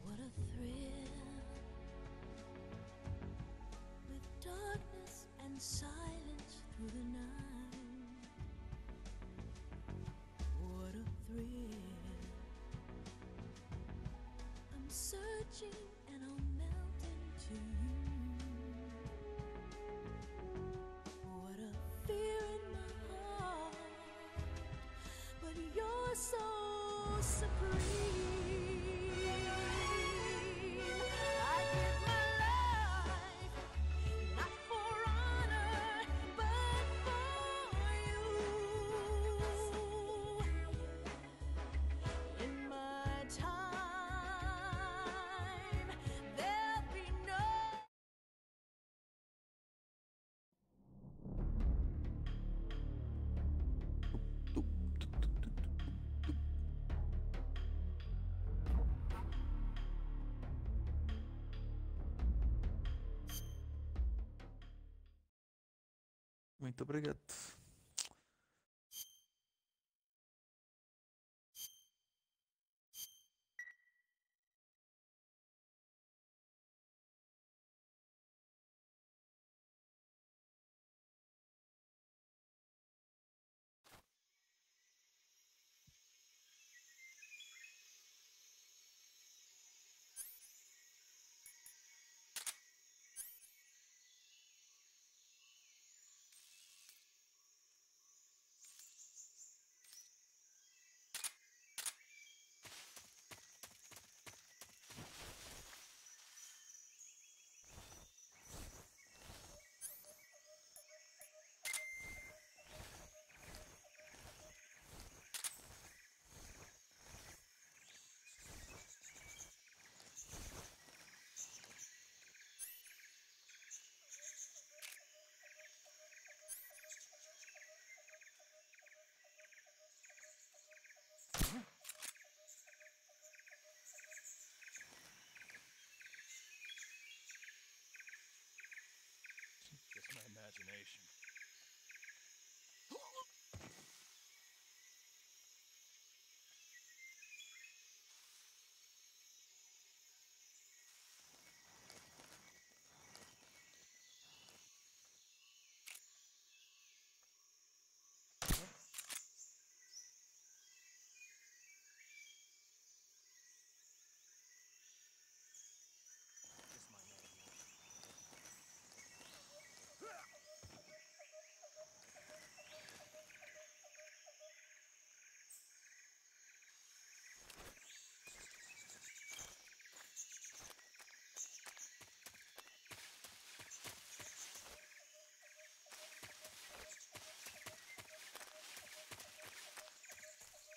What a thrill, with darkness and silence through the night. What a thrill, I'm searching and I'll melt into you. What a fear in my heart, but you're so supreme. I give my life, not for honor, but for you. In my time, there'll be no Muito obrigado. Just my imagination. Just my imagination.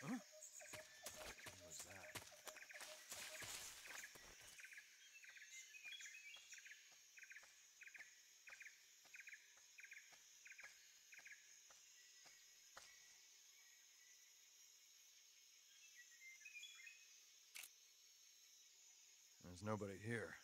Huh? What was that? There's nobody here.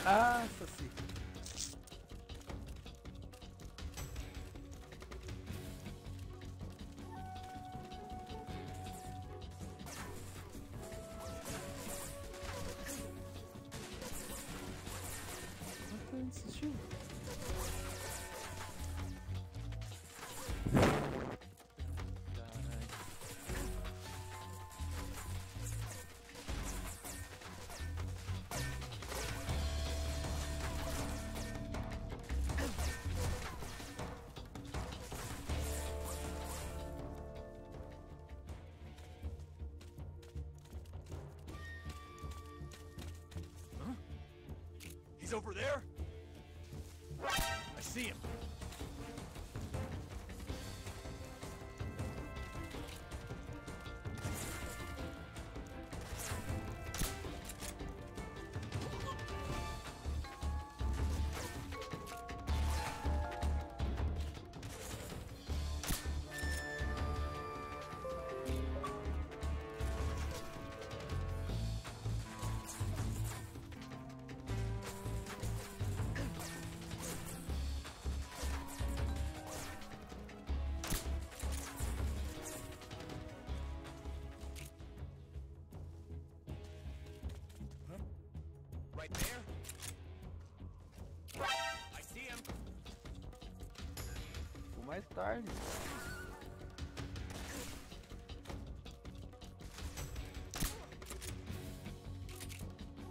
Ah, Saci. Não insistiu. Caralho. He's over there? I see him. Right there? I see him. Ou mais tarde.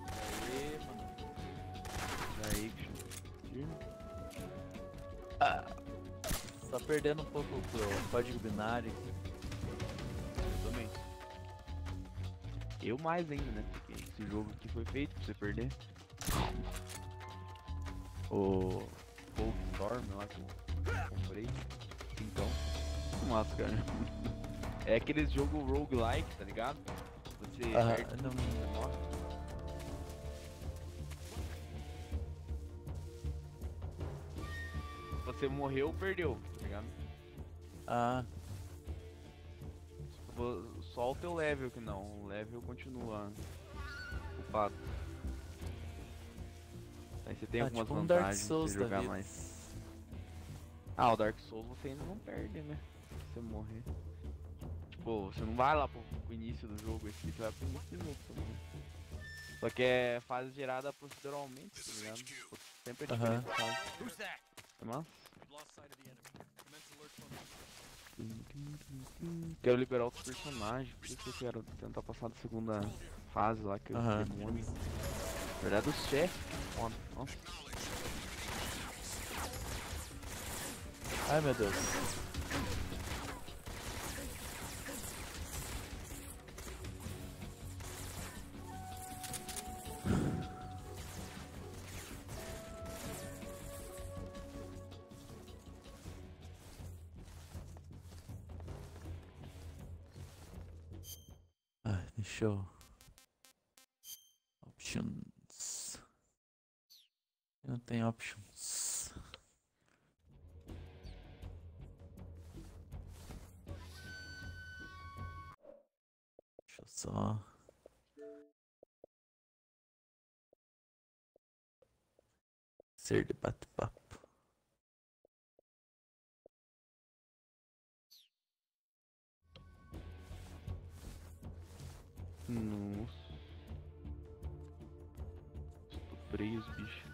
Aê, mano. Aí, firme. Ah, só perdendo um pouco pro código binário aqui. Eu também. Eu mais ainda, né? Porque esse jogo aqui foi feito pra você perder. O Storm lá que eu comprei. Então, massa, cara. É aqueles jogo roguelike, tá ligado? Você perde não. você morre. Você morreu, perdeu, tá ligado? Ah, Só o teu level que não, o level continua ocupado. Aí você tem algumas tipo um Dark vantagens Souls de da jogar vida. mais. Ah, o Dark Souls você ainda não perde, né? Se você morrer. Tipo, você não vai lá pro início do jogo, esse você vai pro início do jogo pra morrer. Só que é fase gerada proceduralmente, tá ligado? Tipo, sempre é Aham. diferente, fase. Who's that? É massa? We've lost sight of the enemy. Commence alert formation. Quero liberar outros personagens, por isso que eu quero tentar passar da segunda fase lá, que é o Aham. demônio. Na verdade, os chefes, foda. Nossa. Ai, meu Deus. Ah, deixa eu... Options. Eu não tenho options. Deixa eu só... Ser de bate-papo. Nossa. Estuprei os bichos.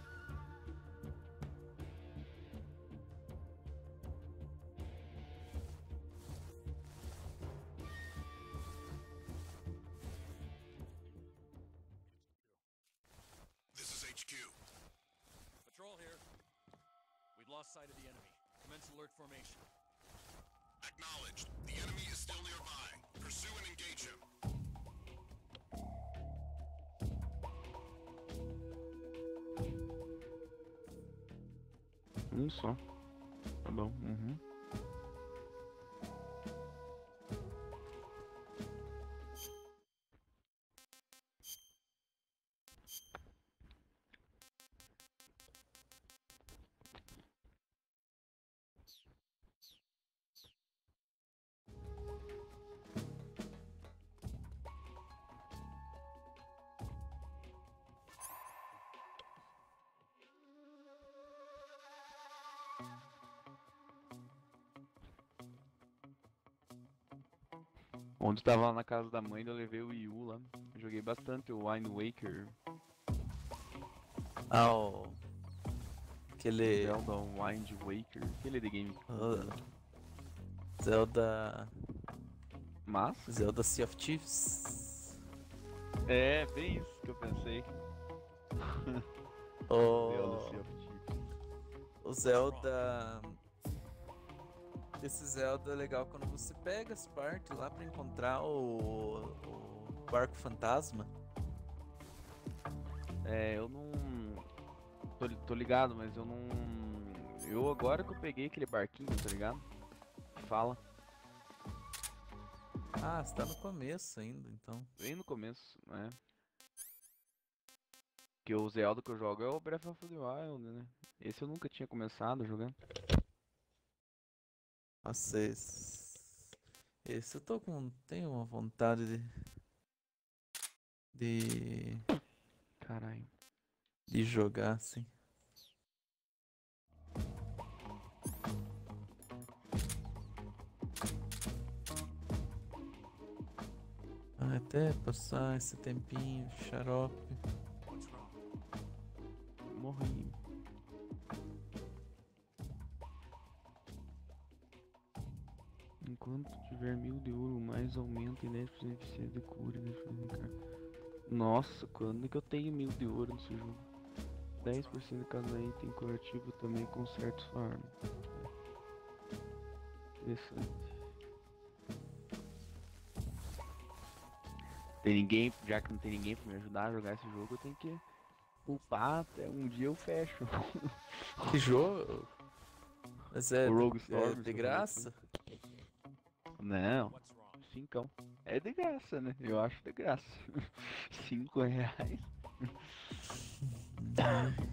This is HQ. Patrol here. We've lost sight of the enemy. Commence alert formation. Acknowledged. The enemy is still nearby. Pursue and engage him. Um só. Tá bom. Uhum. Ontem eu tava lá na casa da mãe, eu levei o Wii U lá. Joguei bastante o Wind Waker, Ah, o... Aquele... Zelda Wind Waker, aquele de game. Zelda... Massa. Zelda Sea of Thieves. É, bem isso que eu pensei. Zelda O... Sea of Thieves. O Zelda... Esse Zelda é legal quando você pega as partes lá pra encontrar o barco fantasma. É, eu não... Tô ligado, mas eu não... Eu agora que eu peguei aquele barquinho, tá ligado? Fala. Ah, você tá no começo ainda, então. Bem no começo, né? Que o Zelda que eu jogo é o Breath of the Wild, né? Esse eu nunca tinha começado a jogar. Nossa, esse eu tô com... Tenho uma vontade de... Caralho. de jogar, assim. Ah, até passar esse tempinho, xarope. What's wrong? Morri. Enquanto tiver 1000 de ouro, mais aumenta em 10% de eficiência de cura e 10% de carga. Nossa, quando que eu tenho 1000 de ouro nesse jogo? 10% de cada item curativo também conserta sua arma. Interessante. Tem ninguém, já que não tem ninguém pra me ajudar a jogar esse jogo, eu tenho que upar até um dia eu fecho. Que jogo? Mas é, O Rogue é Storm, de graça? Não, What's wrong? cincão. É de graça, né? Eu acho de graça. R$5.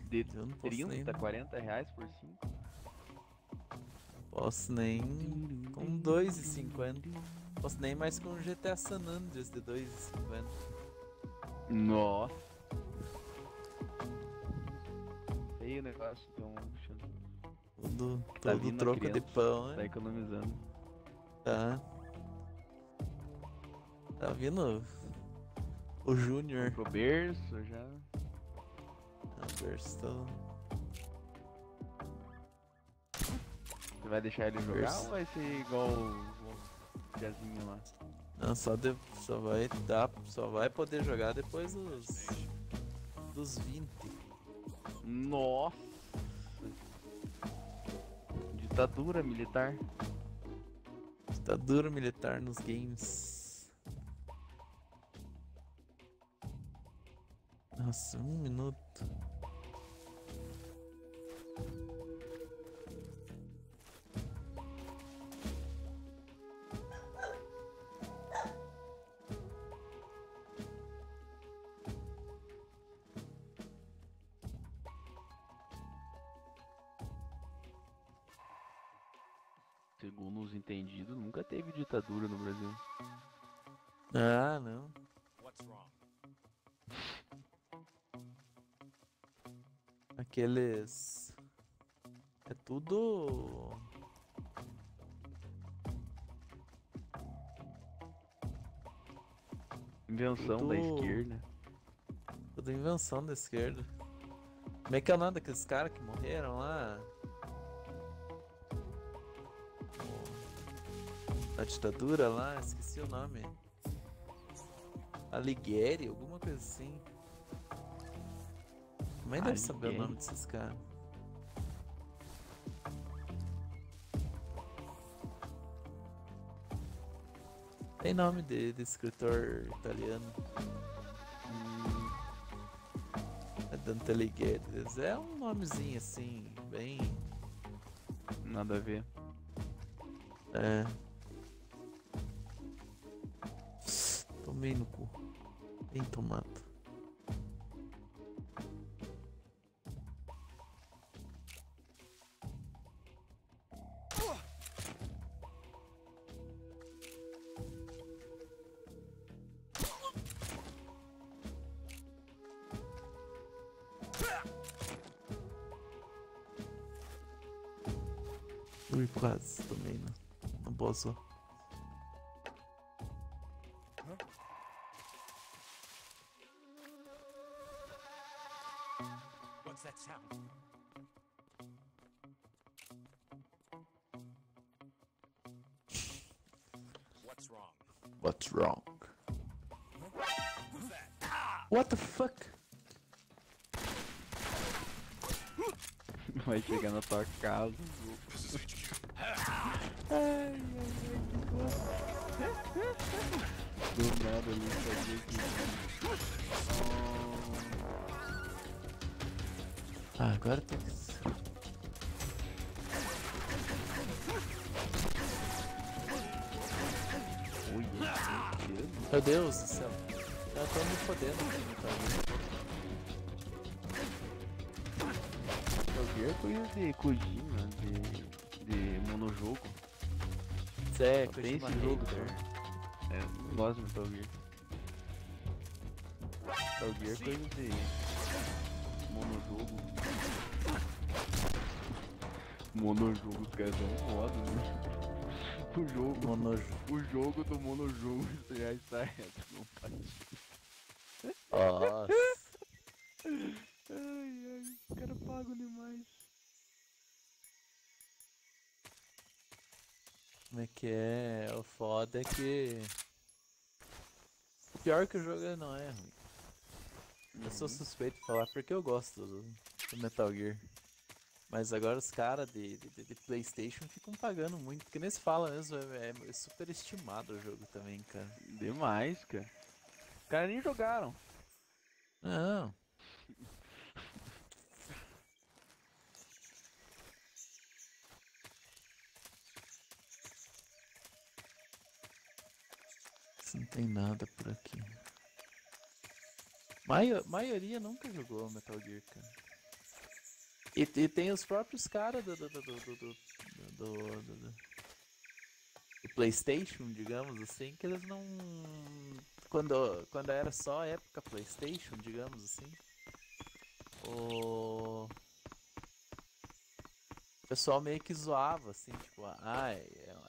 De Eu não posso 30, nem... R$40 por 5. Posso nem com 2,50. Posso nem mais com o GTA San Andreas de 2,50. Nossa. Feio o negócio, então. Todo, Tá todo vindo a troco de criança, pão, Tá né? economizando. Tá. Tá vindo o Júnior. Comprou berço já. Versão. Você vai deixar ele jogar Berço. ou vai ser igual o Jazinho lá? Não, só vai poder jogar depois dos 20. Nossa! Ditadura militar. Ditadura militar nos games. Nossa, 1 minuto. Segundo os entendidos, nunca teve ditadura no Brasil. Ah, não. What's wrong? Aqueles. É tudo. Invenção da Tudo- esquerda. Tudo invenção da esquerda. Como é que é o nome daqueles caras que morreram lá? Na ditadura lá, esqueci o nome. Alighieri, alguma coisa assim. Também deve saber o Alighieri? nome desses caras. Tem nome de escritor italiano. É Dante Alighieri. É um nomezinho assim, bem. Nada a ver. É. Tomei no cu. Bem tomado. Ui, quase tomei no bozo. What's that sound? What's wrong? What's wrong? Who's that? What the fuck? Vai chegar na tua casa. This is HQ. Ai, que gosto. Do nada ali sabia que. Ah, agora tem que. Meu Deus do céu. Eu tô me fodendo aqui no caminho. Metal Gear é coisa de Kojima, de monojogo. Isso é, Só tem Kojima esse jogo hater. só. É, não gosto de Metal Gear. Metal Gear é coisa de monojogo. Monojogo, os caras são foda, né? O jogo do monojogo já está reto, não pode. Nossa. Ai, os caras pagam demais. Como é que é? O foda é que. O pior é que o jogo não é ruim. Eu sou suspeito de falar porque eu gosto do Metal Gear. Mas agora os caras de PlayStation ficam pagando muito. Porque nem se fala mesmo, é super estimado o jogo também, cara. Demais, cara. Os caras nem jogaram. Não. Não tem nada por aqui. Maioria nunca jogou Metal Gear, cara. E tem os próprios caras do PlayStation, digamos assim, que eles não. Quando era só época PlayStation, digamos assim, o pessoal meio que zoava, assim, tipo,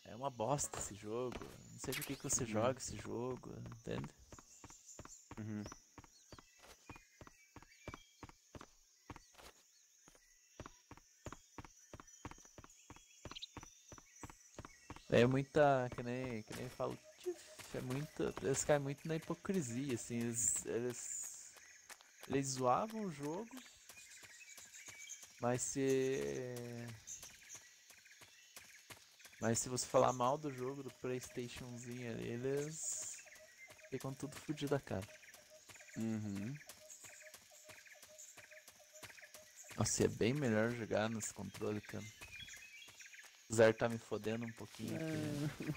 é uma bosta esse jogo, não sei por que você joga esse jogo, entende? Uhum. É muita, que nem eu falo, é muita, eles caem muito na hipocrisia, assim, eles zoavam o jogo, mas se você falar mal do jogo do PlayStationzinho ali, eles ficam tudo fudido da cara. Uhum. Nossa, é bem melhor jogar nesse controle, cara. Apesar de tá me fodendo um pouquinho aqui.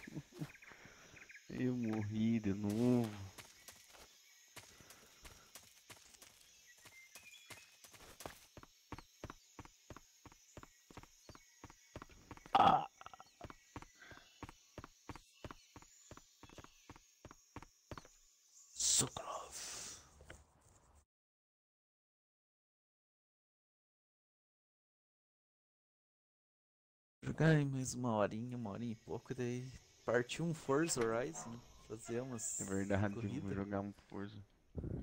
Eu morri de novo. Ah! Sokolov. Jogar em mais uma horinha e pouco, daí partiu um Forza Horizon, fazer umas É verdade, eu vou corridas. jogar um Forza.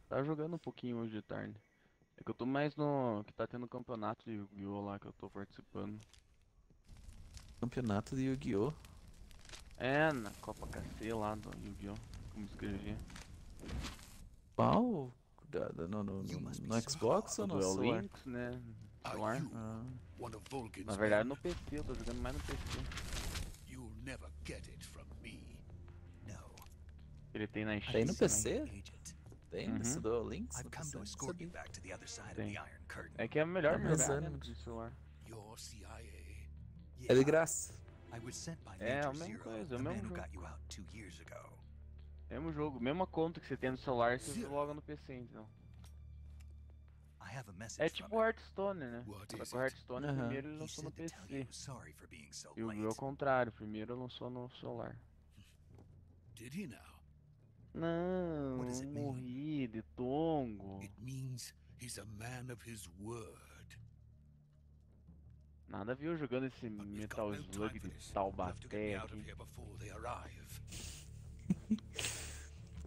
Tava jogando um pouquinho hoje de tarde. É que eu tô mais no. Que tá tendo campeonato de Yu-Gi-Oh! Lá que eu tô participando. Campeonato de Yu-Gi-Oh! É, na Copa KC lá do Yu-Gi-Oh! Como escrever. Qual? No Xbox ou no Duel celular? Links, né? Are Celular. you Ah, one of Volgin's Na verdade men? no PC, eu tô jogando mais no PC. You'll never get it from me. No. Ele tem na Steam. tem no também. PC? Agent. Tem Uhum. nesse Duel Links? I've No come PC? to Não escort sabia. you back to the other side of Tem. the Iron Curtain. É que é melhor Tá jogar, né, pensando. no celular. You're CIA. É de graça. I was sent by É, a Major mesma Zero, coisa, é the o man mesmo who jogo. got you out 2 years ago. Mesmo jogo, mesma conta que você tem no celular, você Zero. joga no PC, então. I have a message É from tipo him. Hearthstone, né? What Só is que o it? Hearthstone Aham. primeiro ele He lançou no said to tell you PC. he was sorry for being so E o Yu-Gi-Oh! late. Ao contrário, primeiro lançou no celular. Did he now? Não, What does it mean? morri de tongo. It means he's a man of his word. Nada viu jogando esse But we've got Metal no Slug time for de this. You'll have to get me Taubaté out of aqui. here before they arrive.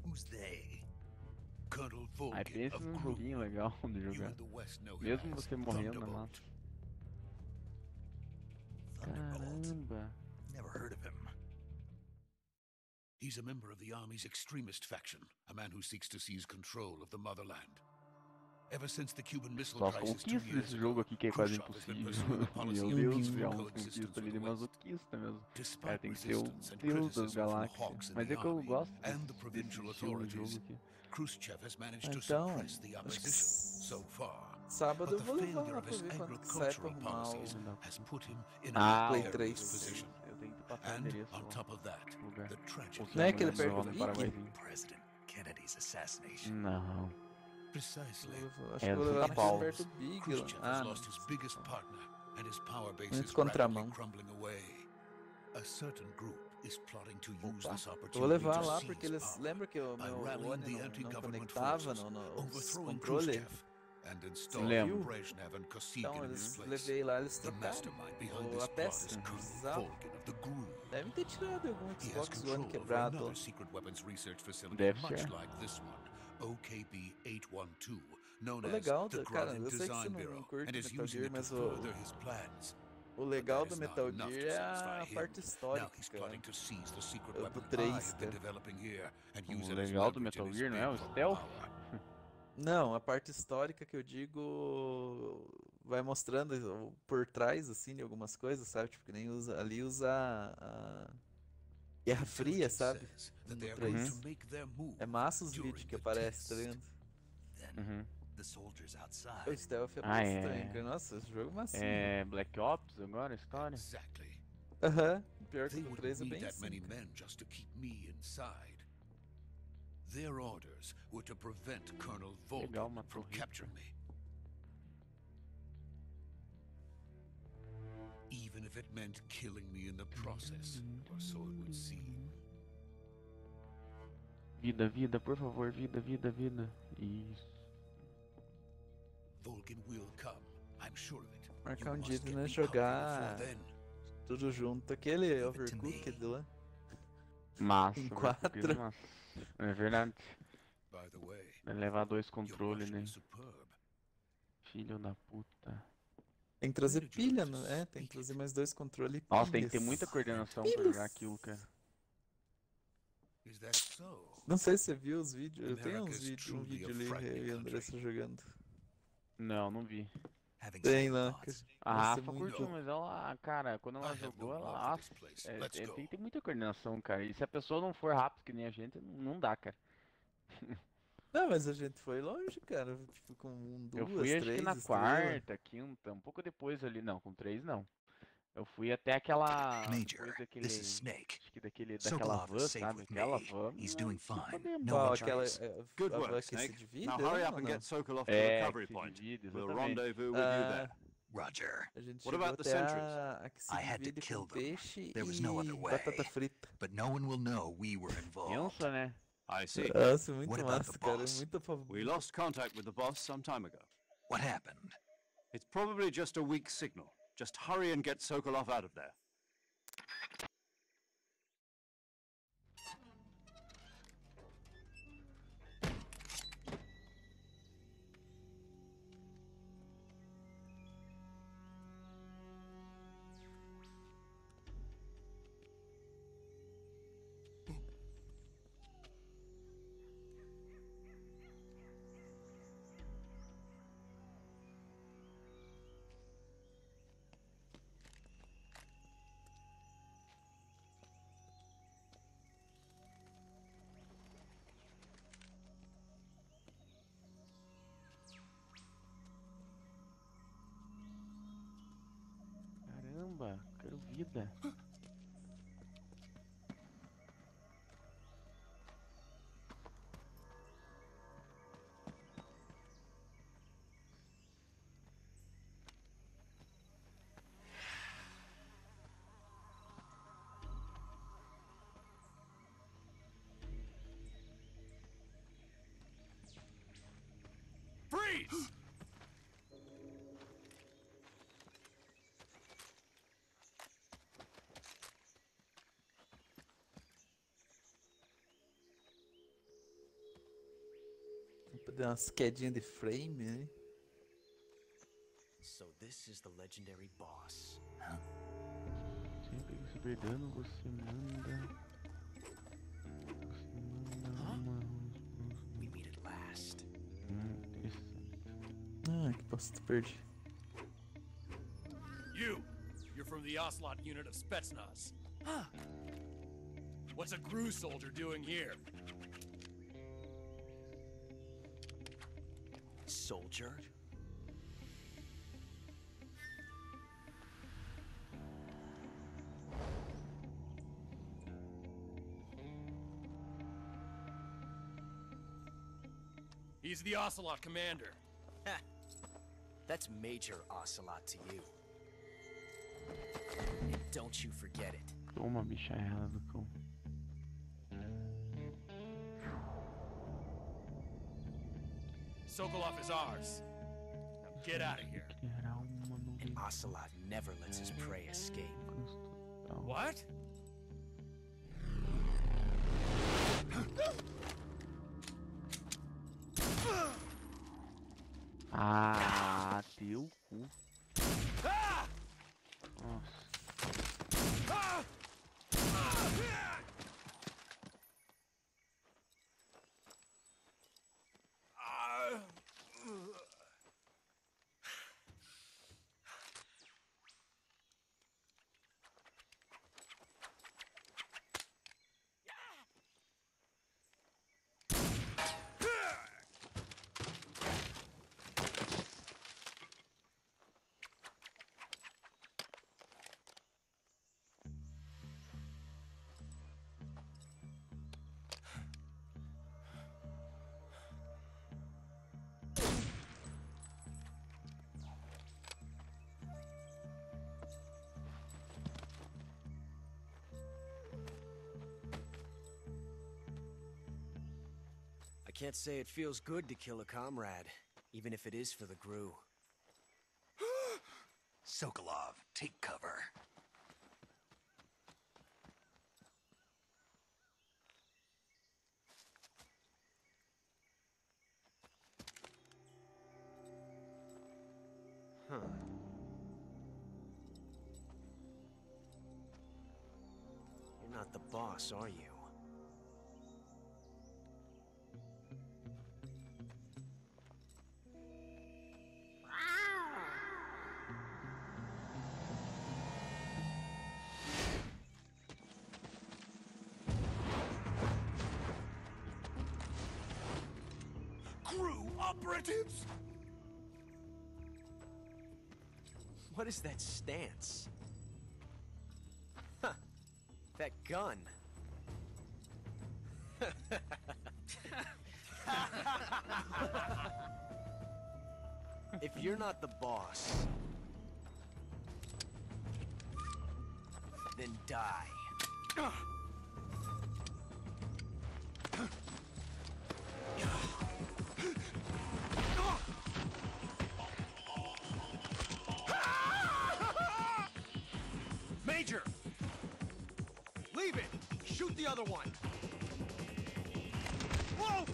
Who's they? Colonel Aí Volgin pensa of num Groom. joguinho legal de You jogar. in the West know him Mesmo as você morrendo na Thunderbolt. massa. Thunderbolt. Caramba. Never heard of him. He's a member of the Army's extremist faction, a man who seeks to seize control of the motherland. Ever since the Cuban Missile Só as Crisis 2 conquistas years desse ago, jogo aqui que é quase Khrushchev has been impossível. pursuing a policy Meu of Deus, peaceful criar umas coexistence conquistas ali with de the West. masoquista mesmo. Cara, Despite tem que ser o resistance and deus das criticism from galáxias. hawks in Mas the é que eu army gosto and the desse provincial estilo de jogo authorities, aqui. Khrushchev has managed to Então, suppress the acho que opposition so far. sábado But eu the vou levar failure lá of pra his ver quando que sai pra agricultural arrumar policies o... has put him in Ah, a Play precarious 3. position. Eu tenho que passar o And endereço on lá top of that, no lugar. the Ou tragic se Não é não, aquele lá perto no do Big? Paraguaizinho. President Kennedy's assassination. Não. Precisely. Acho É, que vou São levar pra Paulo. perto do Big lá. Khrushchev Ah, has não. lost his biggest partner, and his power base Muito is contramão. rapidly crumbling away. A certain group is plotting to use Opa. this Eu vou opportunity levar to lá seize porque eles... power Lembra que o by meu rallying One the não anti-government conectava forces, nos overthrowing controles? Khrushchev, and installing Lembro. Brezhnev and Kosygin Então in his eles place. levei lá, eles The trocaram mastermind behind a this plot peça. is Colonel Precisava. Volgin of the Groom. Devem ter tirado algum He has Xbox control One over quebrado. another secret weapons research facility Deve much ser. like this one, OKB-812, known O as legal the do... Cara, Grozin eu sei que você Design não Bureau, curte and is Metal using Gear, it to mas o... further his plans. O legal But do that is Metal not enough Gear to é satisfy a him. parte Now histórica. he's plotting to seize the secret Do weapon 3, I've been cara. developing here and use O it as legal do leverage in Metal his Gear não é o bid for stealth? power. Não, a parte histórica que eu digo vai mostrando por trás, assim, de algumas coisas, sabe? Tipo, que nem usa, ali usa a Guerra Fria, Intelligence sabe? says that No they are going 3. to make their move É massa os during vídeos que the aparecem, tá test. ligado? Then Uhum. the soldiers O outside. Stealth é Ah, massa é. também, cara. Nossa, esse jogo é massinho. É Black Ops agora, a história? Exactly. Aham, pior que They o wouldn't 3 é need bem that many assim. cara. men just to keep me inside. Their orders were to prevent Colonel Legal, Volgin uma from torre. capturing me. Even if it meant killing me in the process, or so it would seem. Vida, vida, por favor, vida, vida, vida. Isso. Volgin will come, I'm sure of it. Marcar You um must dia get de me nós cover jogar before then. tudo junto. Aquele it to Overcooked me. lá. Massa, Em velho, 4. porque, massa. É verdade. By the way, Vai levar 2 your controles, Russian né? is superb. Filho da puta. Tem que trazer Where did you pilha, learn to né? É, tem speak que trazer it? mais 2 controles e Nossa, tem que ter pilhas. muita coordenação pra Pilhas. jogar aquilo, cara. Is that so? Não sei se você viu os vídeos. Eu tenho America uns is vídeos, um truly a vídeo ali, frightening eu e a country. Andressa jogando. Não, não vi. Having Tem second lá. thoughts. A Nossa, Rafa muito- curtiu, mas ela, cara, quando I ela have jogou, no ela. love for this Nossa, place. Let's go. tem que ter muita coordenação, cara. E se a pessoa não for rápido que nem a gente, não dá, cara. Não, mas a gente foi longe, cara. Tipo, com Eu duas, fui acho que três na estrelas. quarta, quinta, um pouco depois ali, não, com 3 não. Eu fui até aquela. Major, Depois daquele. this is Snake. Acho que daquela Sokolov van, is safe sabe? with Aquela me. van. He's mas doing que fine. poder No Qual? one Aquela charges. Good a van work, que se Snake. divide? Now hurry up ou and não? get Sokolov to the É, recovery que se point. divide, We'll exatamente. rendezvous with you there. Roger. A gente What chegou about the até sentries? a que se I had to divide kill com them. peixe There was e no other way. batata frita. But no one will know we were involved. Pensa, né? I see. Nossa, muito What about massa, the cara. boss? Muito a favor. We lost contact with the boss some time ago. What happened? It's probably just a weak signal. Just hurry and get Sokolov out of there. Caramba, quero vida. Freeze! Deu umas quedinhas de frame, né? So this is the legendary boss. Sempre que você perdendo, você manda. We meet at last. Interessante. Ah, que bosta, perdi. You're from the Ocelot unit of Spetsnaz. Huh. What's a Gru soldier doing here? Soldier? He's the Ocelot commander. Ha! That's Major Ocelot to you. And don't you forget it. Toma, bicha errada, cão. Sokolov is ours. Now get out of here. Era uma And novidade. Ocelot never lets his prey escape. Total. What? Ah, teu cu. Nossa. I can't say it feels good to kill a comrade, even if it is for the Gru. Sokolov, take cover. Huh. You're not the boss, are you? Crew operatives! What is that stance? Huh. That gun. If you're not the boss, then die. Major! Leave it! Shoot the other one! Whoa!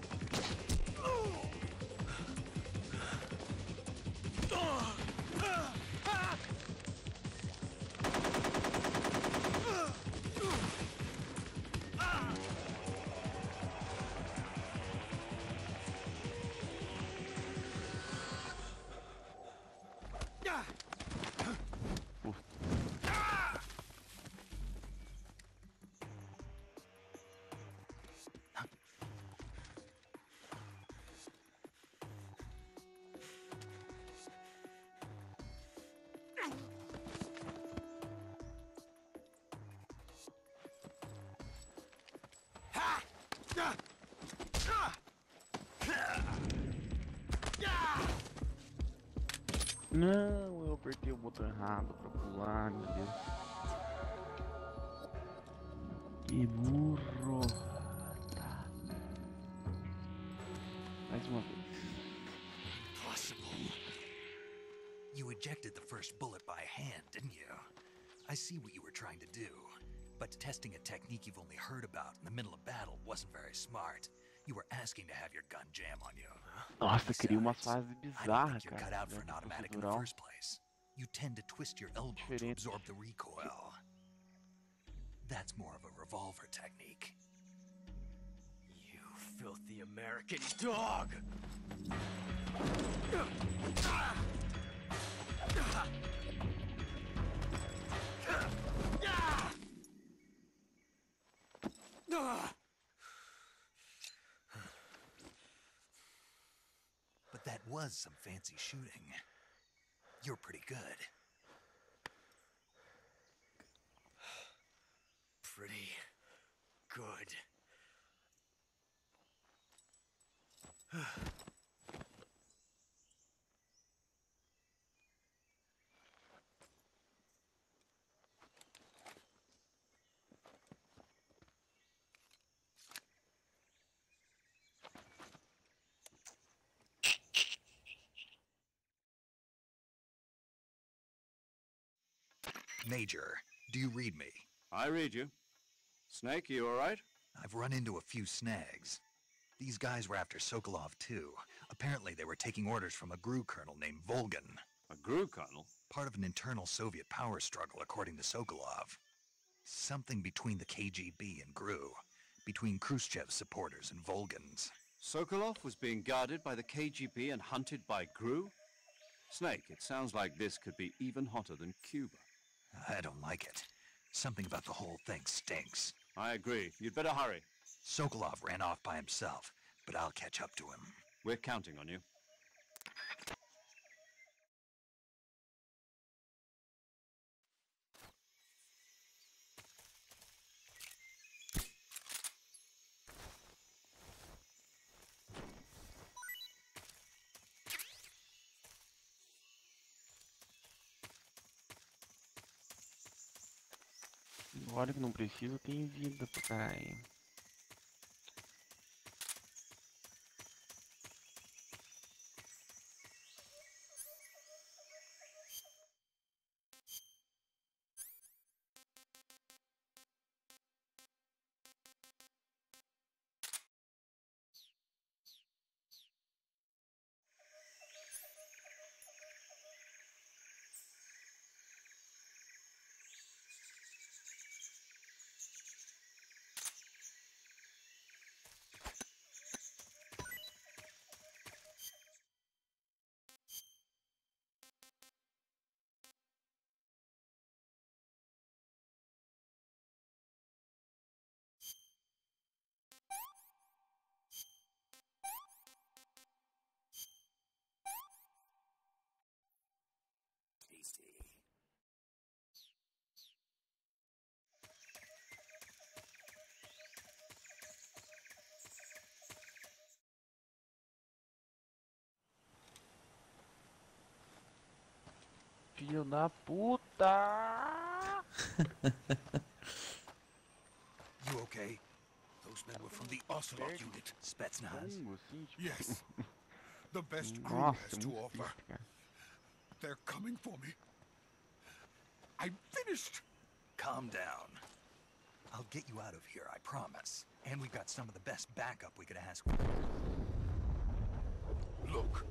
Não, eu apertei o botão errado pra pular, meu Deus. Que burro. Tá. Mais uma vez. Possible. You ejected the first bullet by hand, didn't you? I see what you were trying to do. But testing a technique you've only heard about in the middle of battle wasn't very smart. You were asking to have your gun jam on you. Nossa, cria umas Besides, fases I don't bizarras, think you're cut cara. out for an automatic in the Procedural. first place. You tend to twist your elbow to Diferente. absorb the recoil. That's more of a revolver technique. You filthy American dog! But that was some fancy shooting. You're pretty good. Pretty good. Major, do you read me? I read you. Snake, you all right? I've run into a few snags. These guys were after Sokolov too. Apparently they were taking orders from a GRU colonel named Volgan. A GRU colonel? Part of an internal Soviet power struggle according to Sokolov. Something between the KGB and GRU. Between Khrushchev's supporters and Volgan's. Sokolov was being guarded by the KGB and hunted by GRU? Snake, it sounds like this could be even hotter than Cuba. I don't like it. Something about the whole thing stinks. I agree. You'd better hurry. Sokolov ran off by himself, but I'll catch up to him. We're counting on you. Agora que não preciso, tem vida pra caralho. Filho da puta! You okay? Those men were from the Ocelot unit. Spetsnaz? Longo, assim, tipo. Yes. The best crew Nossa, has to muito offer. triste, cara. They're coming for me. I'm finished. Calm down. I'll get you out of here, I promise. And we've got some of the best backup we could ask for. Look.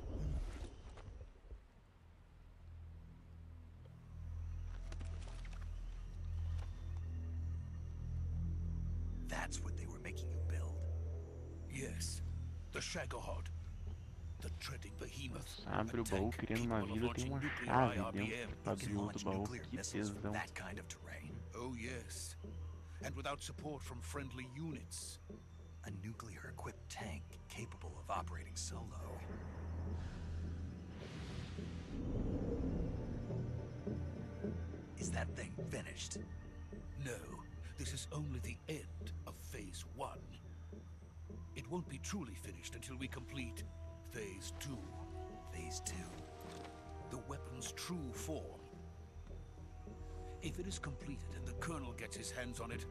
That's what they were making you build. Yes. The Shagohod. The treading behemoth. Abre o baú criando uma vida, tem uma chave dentro pra Can abrir outro launch baú. nuclear Que missiles from tesão. that kind of terrain. Oh, yes. And without support from friendly units. A nuclear-equipped tank capable of operating solo. Is that thing finished? No, this is only the end of Phase 1. It won't be truly finished until we complete Phase 2. Phase 2. The weapon's true form. If it is completed and the Colonel gets his hands on it,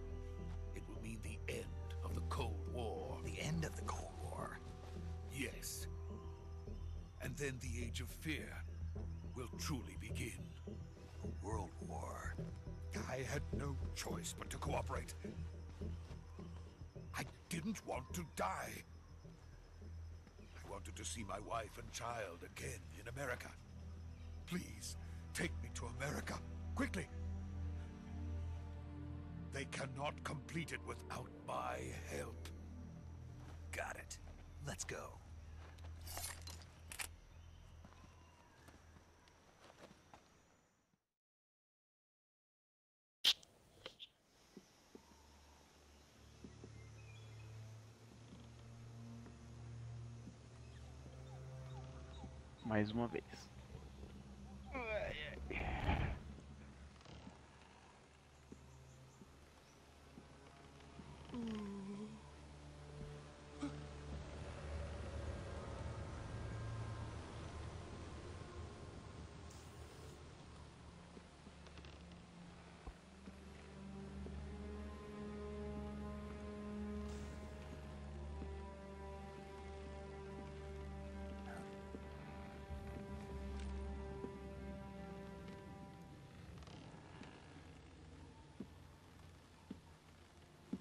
it will mean the end of the Cold War. The end of the Cold War. Yes. And then the Age of Fear will truly begin. A world war. I had no choice but to cooperate. I didn't want to die. wanted to see my wife and child again in America. Please, take me to America, quickly. They cannot complete it without my help. Got it. Let's go. Mais uma vez.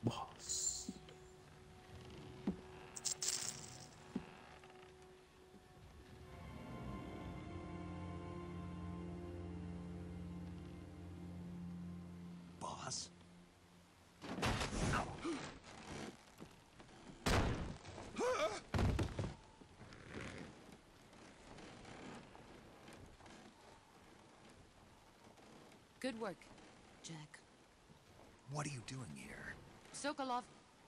Boss. Boss? Good work, Jack. What are you doing here? Sokolov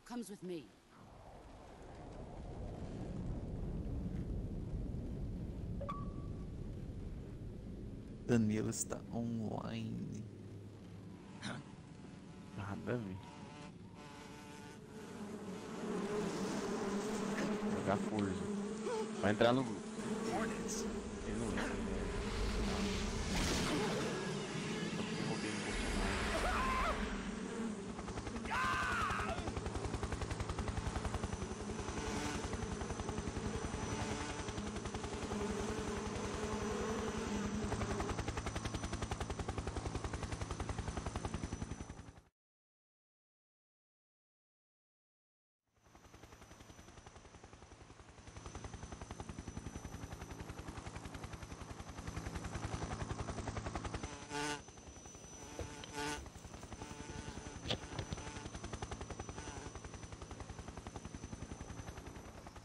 comes with me. Danilo está online. Nada a ver. Jogar Forza. Vai entrar no grupo. Hornets. Ele não entra, né? Só porque eu roubei no Bolsonaro.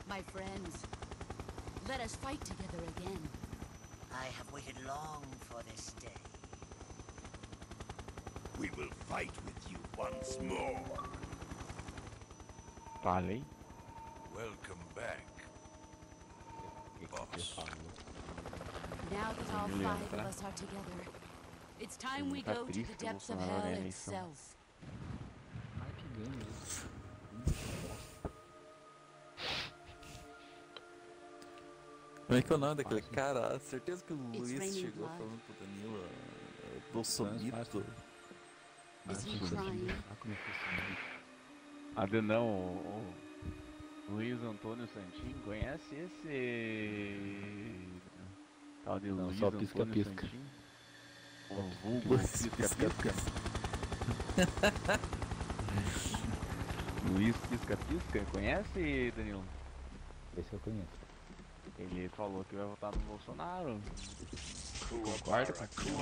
My friends, let us fight together again. I have waited long for this day. We will fight with you once more. Falei. Welcome back, boss. Now that all Juliana, five of tá? us are together, it's time we Tá go to the triste que o depths of Bolsonaro hell ganhe a eleição. itself. Ai, que ganho isso. Como é que é o nome daquele cara? Certeza que o It's Luiz raining chegou blood. falando pro Danilo. Bolsomito. Is he crying? Adenão, o Luiz Antônio Santin, conhece esse tal de Não, Luiz só Antônio pisca-pisca. Santin? O vulgo Luiz pisca-pisca? Luiz pisca-pisca, conhece, Danilo? Esse eu conheço. Ele falou que vai votar no Bolsonaro. Concorda com aquilo?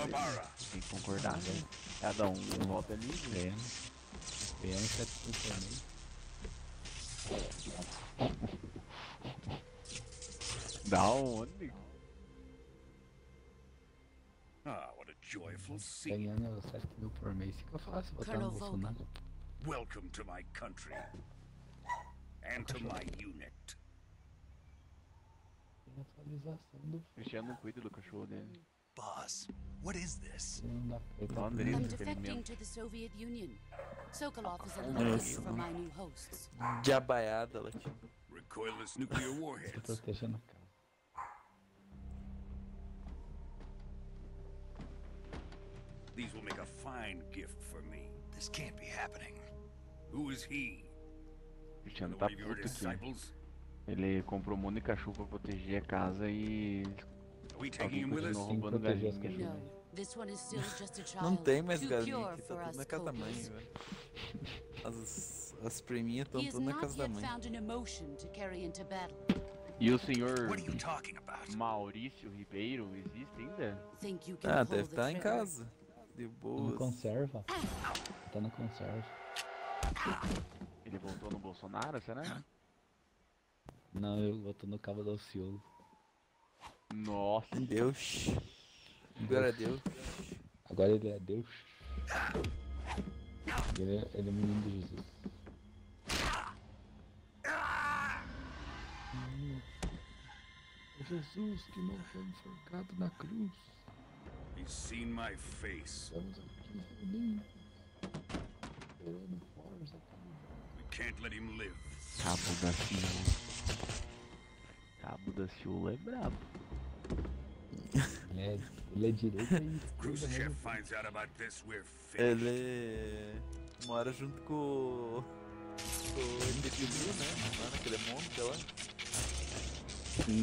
Tem que concordar, né? Cada um vota livre. É, né? É um 7 também. Da onde? Ah, what a joyful scene. Ganhando 7 mil por mês. Fica fácil botar Colonel no Bolsonaro. Welcome to my country. And to my unit. Tem atualização do Cristiano não cuida do cachorro dele. Boss, what is this? não dá pra ir Laundry. I'm Esse defecting experimento. to the Soviet Union. Sokolov is eliminated for my new hosts. Diabaiada lá aqui. Recoilless nuclear se warheads. protegendo a casa. These will make a fine gift for me. This can't be happening. Who is he? Cristiano One tá of your puto aqui. disciples? Ele comprou um monte de cachorro pra proteger a casa e Are we taking alguém him with us? continuou Tem que roubando proteger as galinha. cachorras. No, this one is still just a child. Não tem mais too galinha pure aqui, for tá tudo us na casa da mãe, Cobras. velho. As priminhas estão He has tudo na not casa da yet mãe. found an emotion to carry into battle. E o senhor What are you talking about? Maurício Ribeiro existe ainda? Think you can Ah, pull deve the estar em trigger? casa. De Tá no boas. conserva. Tá no conserva. Ele voltou no Bolsonaro, será? Não, eu tô no cabo do Ciolo. Nossa. Deus. Glória a Deus. Agora ele é Deus. Ele é menino de Jesus. Jesus que não foi enforcado na cruz. He's seen my face. Estamos aqui reunidos. Esperando força. We can't let him live. Cabo da Ciolo. Cabo da Ciolo é brabo. Ele é direito e Khrushchev finds out about this, we're finished. Ele mora junto com o Epidemia, né? Lá naquele monte lá.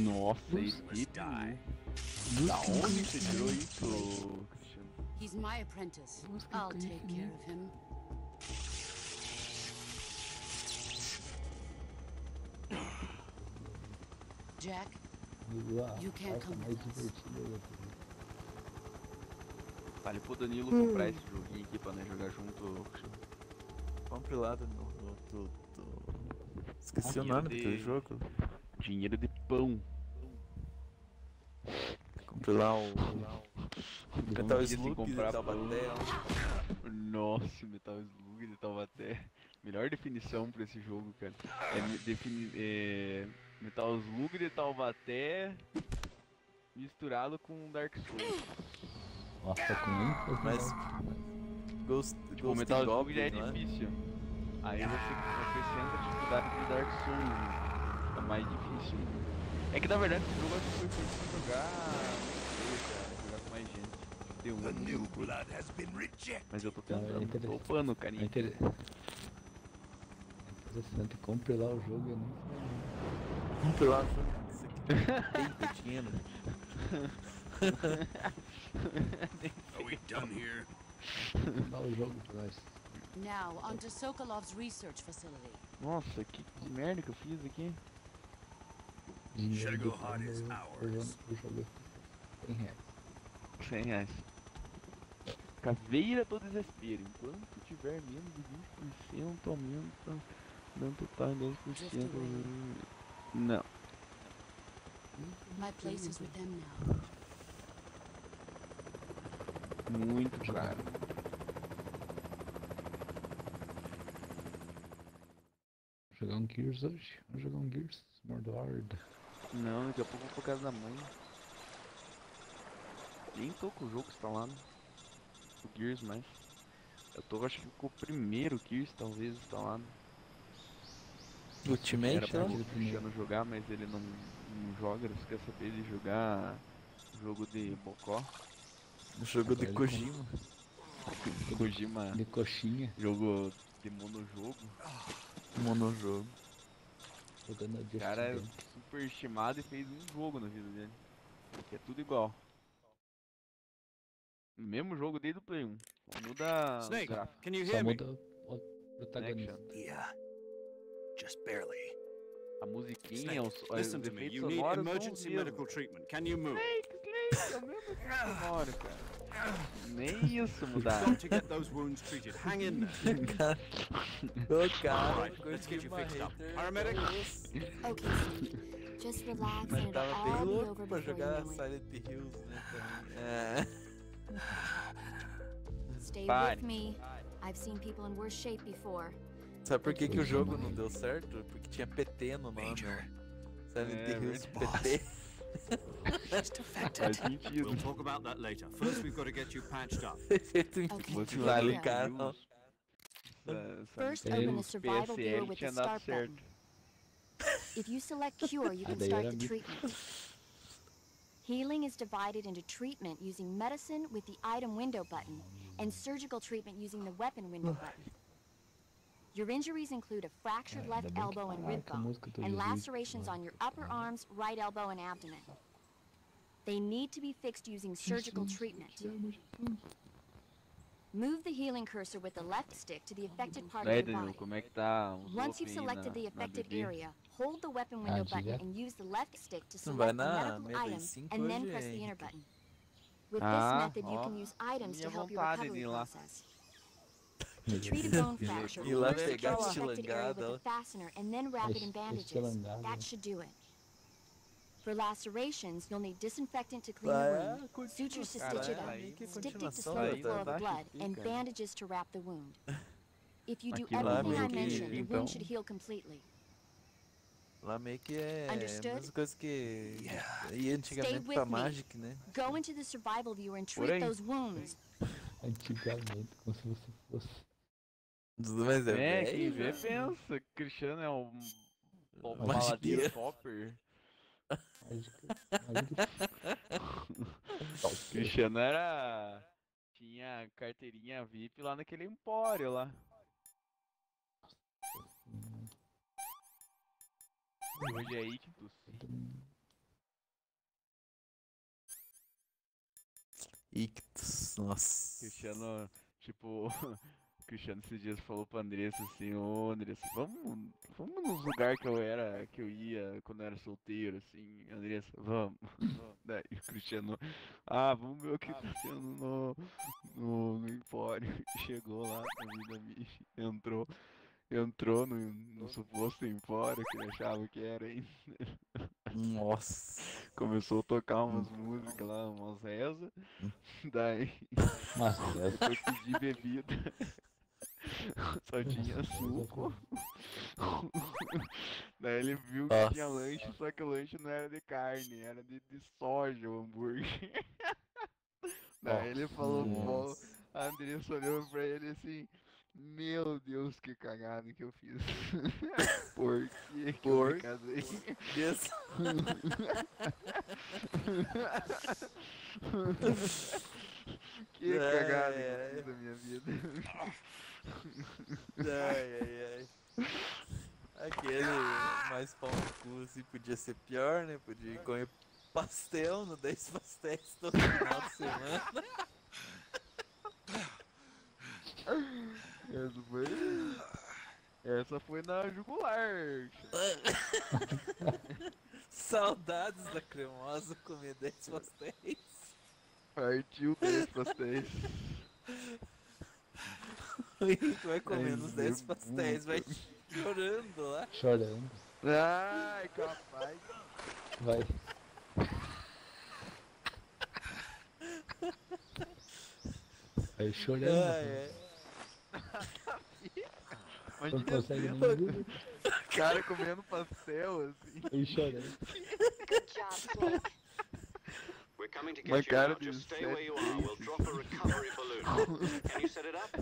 Nossa, esse da onde você tirou isso, Cristiano? He's my apprentice. I'll take care of him. Jack, you can't come mais with us. divertida aí. Fale pro Danilo comprar esse joguinho aqui pra nós jogar junto, Cristiano. Compre lá Esqueci o nome daquele jogo. Dinheiro de pão. Compre lá o Metal Assim, Slug de comprar Taubaté. Nossa, Metal Slug de Taubaté. Melhor definição pra esse jogo, cara. Metal Slug de Taubaté misturado com Dark Souls. Nossa, com ênfase. Mas Ghost O Metal Slug Goblin, já é não é? difícil. Aí você acrescenta a dificuldade de Dark Souls, né? Fica mais difícil. É que na verdade esse jogo acho que foi feito pra jogar com mais gente. Deu The new grupo. blood has been rejected. Mas eu tô Não, é tentando, tô interessante. upando, carinha. É interessante. Compre lá o jogo, eu não sei. Compre lá o jogo. Isso aqui tem dinheiro. Are we done here? Dá o jogo pra nós. Now, onto Sokolov's research facility. Nossa, que merda que eu fiz aqui. Dinheiro de Shagohod is pão, ours. o jogo é R$100. 100 reais. Caveira do desespero. Enquanto tiver menos de 20%, aumenta. Não total em 10%. Não. My place is with them now. Muito caro. Vou jogar um Gears hoje. Vamos jogar um Gears. Mordor. Não, daqui a pouco eu vou pra casa da mãe. Nem tô com o jogo instalado. O Gears mais. Eu tô acho que com o primeiro Gears talvez instalado. Era Ultimate, pra ó. o Cristiano jogar, mas ele não joga, ele só quer saber de jogar jogo de Bocó. Jogo de Agora ele Kojima. Kojima, De coxinha. jogo de monojogo. Monojogo. Jogando a O cara é super estimado e fez um jogo na vida dele. Que é tudo igual. O mesmo jogo desde o Play 1. Só muda os Snake, gráficos. can you Só hear me? muda o protagonista. Action. Yeah. Just barely. A musiquinha, Snake, os listen to me. efeitos You need sonoros são os emergency mesmos. medical treatment. Can you move? Snake, é o mesmo efeito sonoro, cara. Nem isso You've mudar. got to get those wounds treated. Hang in there. Ô cara, Alright, let's get you fixed up. hater. Paramedic? Okay, Snake. Just relax and Mas it'll tava bem all be louco over pra before you jogar know it. Silent Hills, né, também. É. Stay Pare. with me. I've seen people in worse shape before. Sabe por que o jogo não deu certo? Porque tinha PT no nome. Major. Silent É, Hills verdade. PT. She's defected. Faz sentido. We'll talk about that later. First, we've got to get you patched up. Fosse Okay. lá Silent cara, não. First, Ele- open a survival viewer PSL with the tinha dado start button. certo. If you select cure, you can daí start era the mito. treatment. Healing is divided into treatment using medicine with the item window button and surgical treatment using the weapon window button. Your injuries include a fractured Ah, left ainda bem que elbow and pararam rib com a bone música do and Jesus, lacerations mano. on your upper arms, right elbow, and abdomen. They need to be fixed using surgical treatment. Move the healing cursor with the left stick to the affected part of Aí, your Danilo, body. como é que tá os Once open you've aí selected na the affected BD? area, hold the weapon window button direto. and use the left stick to Não vai select the na medical item 65 and then hoje, press the hein, inner Ricardo? button. With this Ah, method, you ó, can use items to minha help your vontade de recovery ir lá. process. To treat a bone fracture, Ir lá first pegar secure a the affected area with estilangada, a fastener and then wrap it in bandages. estilangada. That should do it. For lacerations, you'll need disinfectant to clean Vai, the wound, sutures to stitch it Caralho, up, meio que styptic to continuação slow da the flow of the da blood, XP, and cara. bandages to wrap the wound. If you do Aquilo lá everything I meio que- mentioned, the então- wound should heal completely. Lá meio que é a Understood? mesma coisa que Yeah. ia antigamente with pra me. Magic, né? Go into the survival viewer and treat Porém- those wounds. Antigamente, como se você fosse. Mas é É, quem velho, vê já. pensa que o Cristiano é um Magiqueiro. baladeiro topper. O Cristiano tinha carteirinha VIP lá naquele empório lá. Hoje é Ictus. Ictus, nossa. Cristiano, tipo, o Cristiano esses dias falou pra Andressa assim, ô Andressa, vamos nos lugares que eu ia quando eu era solteiro, assim, Andressa, vamos. Daí o Cristiano, vamos ver o que tá tendo no empório. Chegou lá na Vida Michi, entrou no suposto empório que ele achava que era ainda. Nossa. Começou a tocar umas músicas lá, umas rezas. Daí Nossa, foi pedir bebida. Só tinha suco. Daí ele viu que tinha Nossa. lanche, só que o lanche não era de carne, era de soja o hambúrguer. Daí ele falou, pô, a Andressa olhou pra ele assim, meu Deus, que cagada que eu fiz. Por que eu me casei? Deus. Que cagada que eu fiz da minha vida. Ai. Aquele mais pau no cu, assim, podia ser pior, né? Podia comer pastel no 10 pastéis todo final de semana. Essa foi na jugular. Saudades da cremosa comer 10 pastéis. Partiu 10 pastéis. O Henrique vai comendo os 10 pastéis, vai chorando lá. Chorando. Ai, capaz. Vai. Vai chorando. Não Imagina consegue assim, nem engolir. o cara comendo pastel assim. E chorando. Good job, Snake. We're coming to Uma get you cara now. de Just stay where you are. sete We'll drop a recovery balloon. Can you set it up?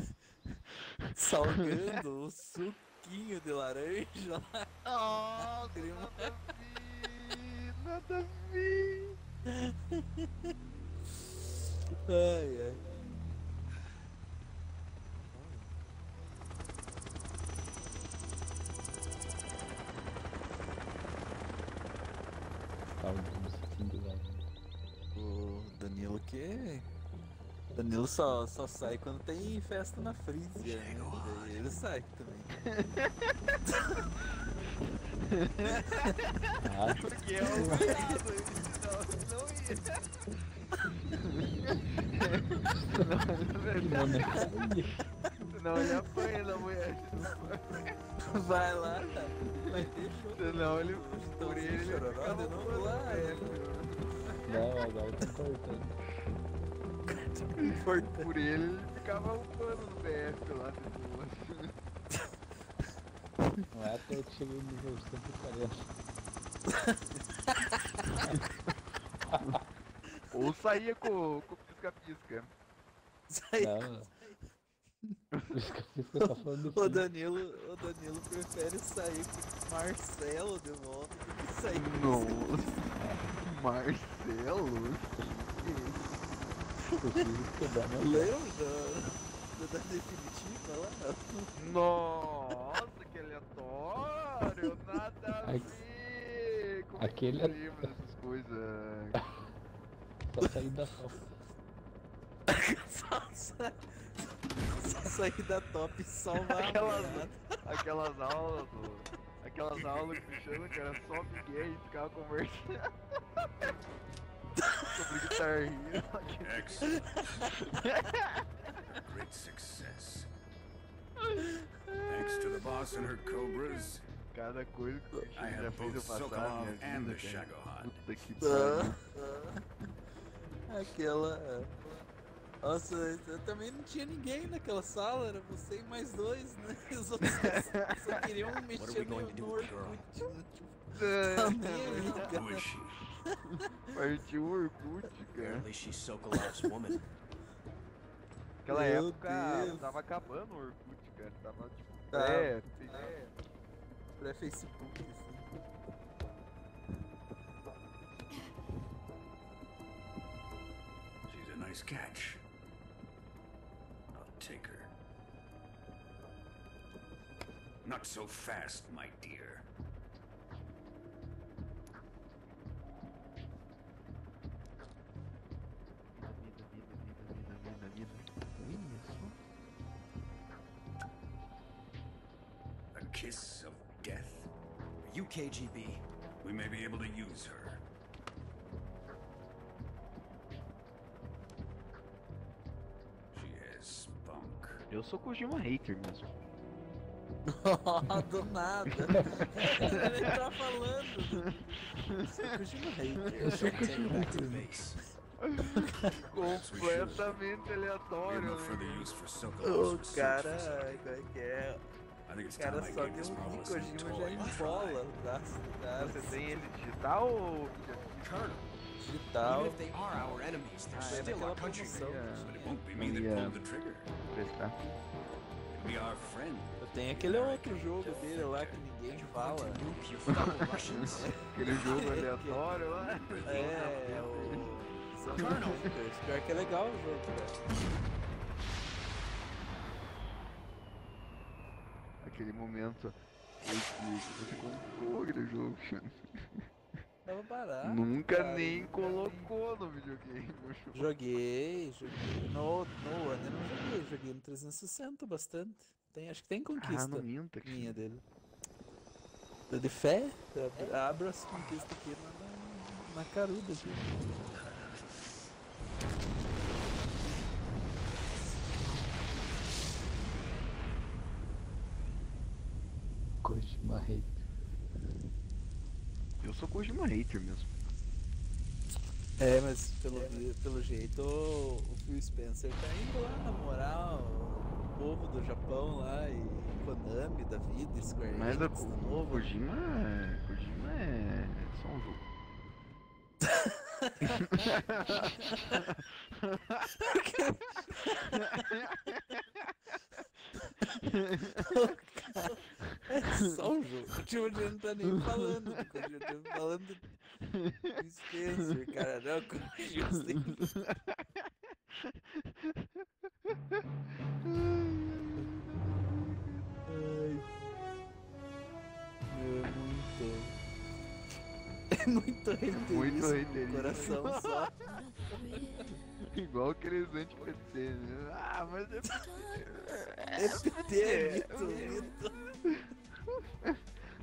Salgando o suquinho de laranja lá. Nossa, nada a ver. Ai. Salgando esse fim do lado. O Danilo que... Danilo só sai quando tem festa na Frisia, né? Daí ele sai também. Porque é um viado, senão ele apanha da mulher. Vai lá, vai ter show. Senão ele, por ele, ele chororó fica de novo roubando lá. Não, agora tá cortando. Por ele ficava upando no BF lá depois. Não é até que cheguei no nível 140. Ou saía com pisca-pisca. Não. Pisca-pisca tá falando O Danilo prefere sair com o Marcelo de volta do que sair com Nossa, Marcelo? Lembra da definitiva lá? Nossa, que aleatório, nada a ver. Como aquele é que lembra dessas coisas? Só sair da top. Só sair da top e salvar aquelas aulas aquelas aulas que chama, cara, só Miguel e ficava conversando. Sobre Guitar Hero. Excellent. A great success. Thanks to the boss and her cobras, Cada coisa que o I Chico já have fez eu both passar na Sokolov minha and the vida, cara. Shagohod. Puta que pariu. Aquela. Nossa, eu também não tinha ninguém naquela sala, era você e mais dois, né? Os outros só queriam mexer no Orkut. Tá nem aí, cara. Who is she? Partiu o Orkut, cara. Apparently she's Sokolov's woman. Naquela Meu época Deus. tava acabando o Orkut, cara. Tava tipo. Tá. Pré-Facebook, assim. She's a nice catch. I'll take her. Not so fast, my dear. A kiss of death. Are you KGB? We may be able to use her. She has spunk. Eu sou Kojima hater mesmo. Do nada. Ele tá falando. Kojima hater. Eu sou Take her Kojima back to hater. base. Completamente We have aleatório, no né? further use for Sokolov's O research cara, facility. como é que é? I think it's O cara time I só gave deu this um marvelous Kojima new já toy a embola try. o braço do cara. Você tem ele digital ou... Colonel, Digital. even if they are our enemies, they're Ah, é still naquela our countrymen. promoção. But it won't be me that Yeah. pulled the trigger. Prestar. It'll be our friend. Tem aquele outro jogo dele lá que ninguém fala. Nuke your fellow Russians. Aquele jogo aleatório lá. É, o... Sunbreakers. Pior que é legal o jogo, velho. Aquele momento que você comprou aquele jogo. Tava barato. Nunca cara. nem colocou no videogame o jogo. Joguei. No One eu não joguei no 360 bastante. Tem, acho que tem conquista Ah, não minta, cara. minha dele. Tô de fé, abro as conquistas aqui na caruda aqui. Kojima hater. Eu sou Kojima hater mesmo. É, mas pelo jeito o Phil Spencer tá indo lá namorar o povo do Japão lá e Konami da vida, Square Mas Enix de novo. Kojima é só um jogo. É só um jogo. O tio não tá nem falando do Kojima, tá falando do Spencer, cara. Não, Kojima sim. É muito haterismo, coração só. Igual aqueles anti-PT, né? Ah, mas é PT, é mito.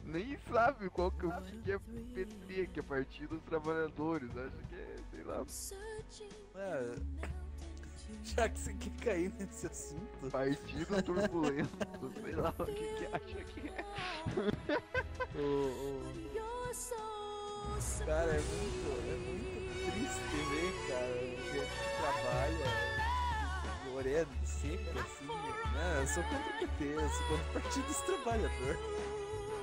Nem sabe qual que é PT, que é Partido dos Trabalhadores. Acho que é, sei lá. É, já que você quer cair nesse assunto. Partido Turbulento, sei lá o que acha que é. Cara, é muito triste ver, cara, gente que trabalha moreno, seco, assim, né? Eu sou contra o PT, eu sou contra o Partido dos Trabalhadores.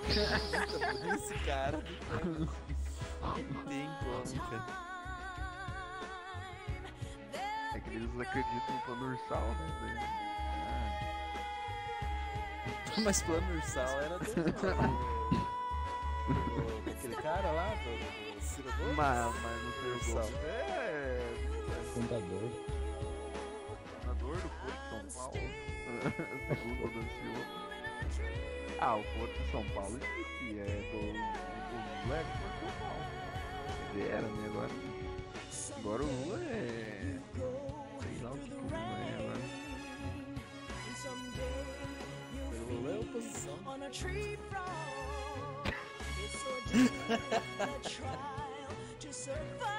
Muita burrice, cara. Não tem como, cara. É que eles acreditam no plano ursal, né? Mas plano ursal era daquele cara lá, do Ciro Gomes? Mas não sei o Ursal. Contador. Contador do Porto de São Paulo. Segundo o da Silva. Ah, o Porto de São Paulo existe, é do Lula é do Porto de São Paulo. Ele era, né, agora o Lula é... sei lá o que o Lula é agora. O Lula é oposição.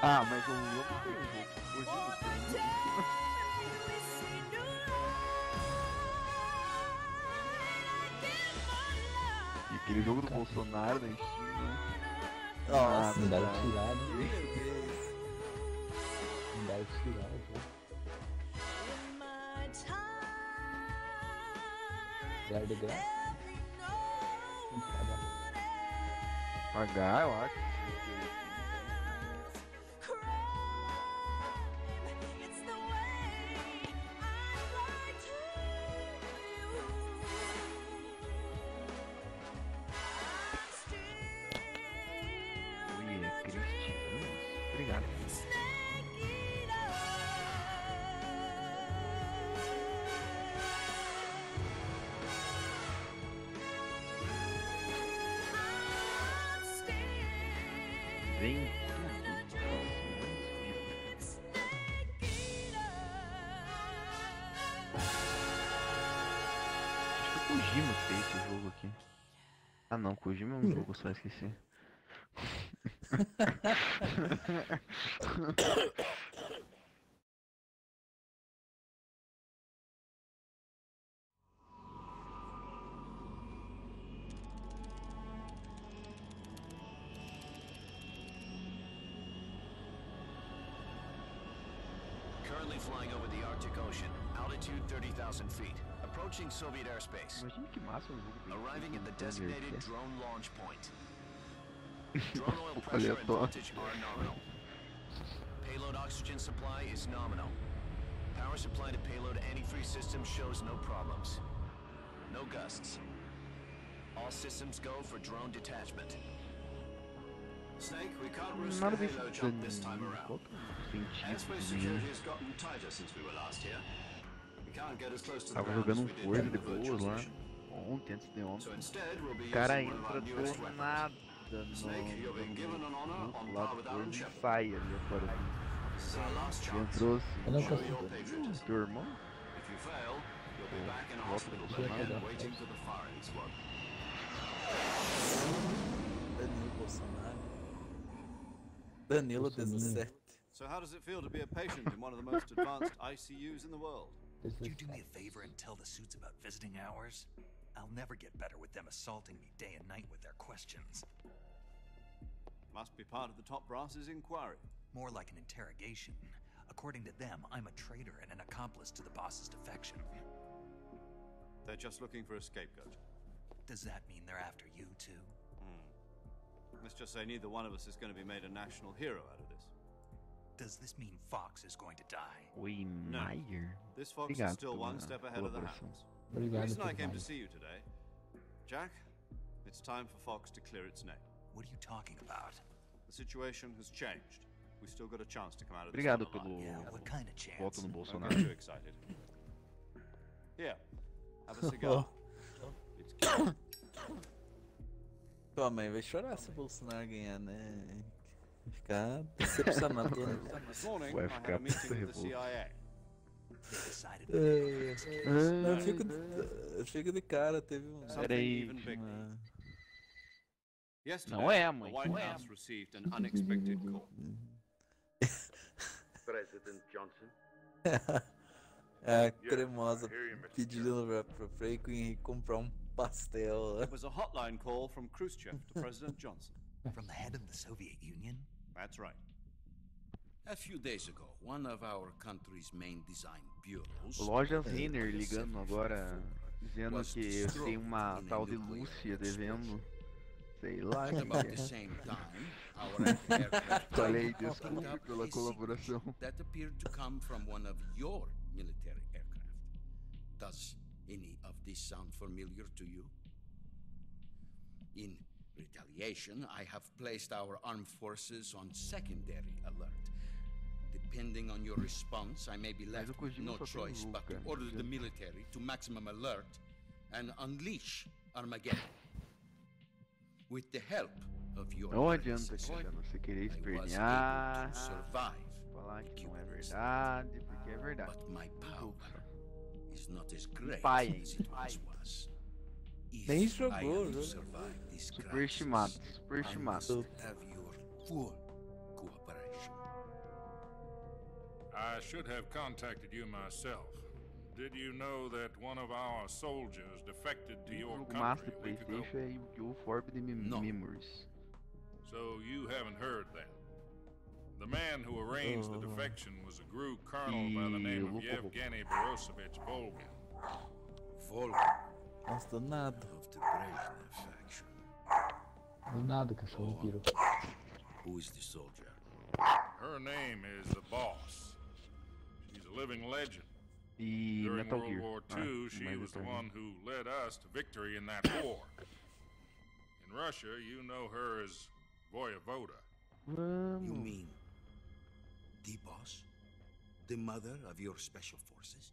Ah, mas o Lobo tem um jogo. Fugindo. E aquele jogo do Bolsonaro na Steam, né? Nossa, Não dá cara. pra tirar, meu né? Deus. Não dá pra tirar o jogo. Lugar de graça. Tem que pagar. Pagar, eu acho. Oi, Cristianos. Obrigado. Vem tudo. Acho que o Kojima fez esse jogo aqui. Ah não, Kojima é um jogo, só esqueci. Currently flying over the Arctic Ocean, altitude 30,000 feet, approaching Soviet airspace. Imagina que massa o jogo. Arriving at the designated drone launch point. Drone oil Olha pressure and só. voltage are nominal. Payload oxygen supply is nominal. Power supply to payload antifreeze system shows no problems. No gusts. All systems go for drone detachment. Snake, we can't risk a Nada halo disso jump this time around. sentido. Airspace security has gotten tighter since we were last here. We can't get as close to the Tava ground jogando as um we did Forza in de the virtual boas lá. station. Ontem, antes de ontem. So instead, we'll be O cara using one of our entra newest do weapons. nada Snake, you'll be given an honor on no par lado with do Aaron Forza e Shepard. sai ali fora. This is our last E chance. entrou assim. Eu não Show consigo. your patriotism. Teu irmão? If you fail, you'll be back in a Volta hospital do bed Bolsonaro. waiting for the firing squad. Danilo Bolsonaro. Danilo 17. So how does it feel to be a patient in one of the most advanced ICUs in the world? Could you do me a favor and tell the suits about visiting hours? I'll never get better with them assaulting me day and night with their questions. Must be part of the top brass's inquiry. More like an interrogation. According to them, I'm a traitor and an accomplice to the boss's defection. They're just looking for a scapegoat. Does that mean they're after you too? Let's just say neither one of us is going to be made a national hero out of this. Does this mean Fox is going to die? Oi, Maier. This Fox is Obrigado still one pela step ahead of the colaboração. Hounds. The Obrigado reason I por came to mais. see you today, Jack, it's time for Fox to clear its name. What are you talking about? The situation has changed. We still got a chance to come out of this. Obrigado alive. pelo Yeah, what kind of chance? voto no Don't Bolsonaro. get too excited. Here, have a cigar. It's cute. Tua mãe vai chorar se o Bolsonaro ganhar, né? Vai ficar decepcionado. This morning, Vai I had ficar a meeting with the revoltado. CIA. They decided Eu fico de cara, teve um. Peraí. even bigger. uma- Yesterday, Não é, the mãe. White Não é. House received an unexpected call. President Johnson. A cremosa pedindo pra Freio Henrique comprar um pastel. It was a hotline call from Khrushchev to President Johnson. from the head of the Soviet Union? That's right. A few days ago, one of our country's main design bureaus. Lojas Renner ligando agora, dizendo que eu tenho uma tal de Lúcia devendo. Sei lá. At quem about é. the same time, our aircraft Falei, picked desculpe up pela a colaboração. signature that appeared to come from one of your military aircraft. Does any of this sound familiar to you? In retaliation, I have placed our armed forces on secondary alert. Depending on your response, I may be left with no choice but to order the military to maximum alert and unleash Armageddon. With the help of your Não adianta, predecessor, cara, você querer I was espernear, able to survive. falar que não é verdade, porque é verdade. But my power is not as great Pai, as it once was. Nem If I jogou o am to jogo. survive this Superestimado, crisis, superestimado. I must have your full cooperation. I should have contacted you myself. Did you know that one of our soldiers defected to your O massa country do a week ago? PlayStation é Yu-Gi-Oh! Forbidden Memories. So you haven't heard then. The man who arranged the defection was a GRU colonel by the name of Yevgeny Borosovich Volgin. Volgin? Nossa, do nada. Of the Brezhnev faction. Do nada, cachorro pirou. Who is the soldier? Her name is the Boss. She's a living legend. E During Metal World Gear. War II, she mais was the Metal one who led us to victory in that war. In Russia, you know her as Voyevoda. You mean the boss? The mother of your special forces?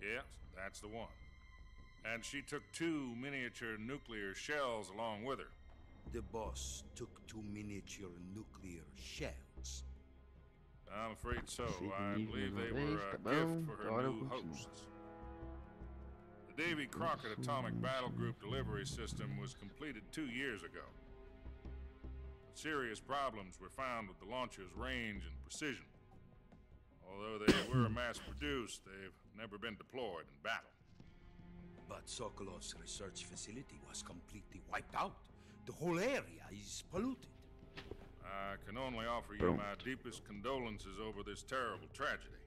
Yes, that's the one. And she took 2 miniature nuclear shells along with her. The boss took 2 miniature nuclear shells. I'm afraid so. I Seguimos believe they uma were vez, a tá gift bom? for her Agora eu new continuo. hosts. The Davy Crockett Atomic Battle Group delivery system was completed 2 years ago. Serious problems were found with the launcher's range and precision. Although they were mass-produced, they've never been deployed in battle. But Sokolov's research facility was completely wiped out. The whole area is polluted. I can only offer you my deepest condolences over this terrible tragedy.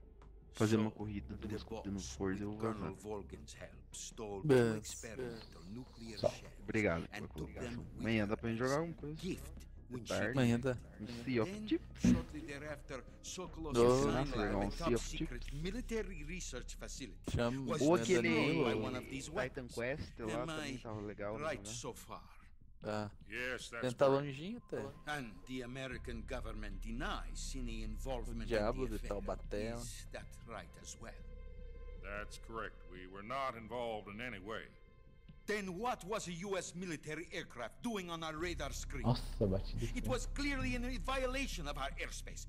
Fazer uma corrida The duas corridas no boss, Forza eu with vou Colonel vazar. Volgin's help, stole Yes, 2 experimental nuclear Só. shells Obrigado and pela took them coligação. with Amanhã her dá pra gente as jogar uma coisa. gift when De she tarde. Amanhã dá. Um Sea of Then, Thieves. shortly thereafter, Sokolov Nossa, designed legal, a Sea top of secret military research facility. Chama Was Ou destroyed aquele by one of these Titan weapons. Quest lá Am também I tava legal. right né? so far? Tá. Yes, that's Tentar correct. longinho até. And the American government denies any involvement in Diabo the de affair. Taubaté. Is that right as well? That's correct. We were not involved in any way. Then what was a U.S. military aircraft doing on our radar screen? Nossa, batida. It was clearly in violation of our airspace.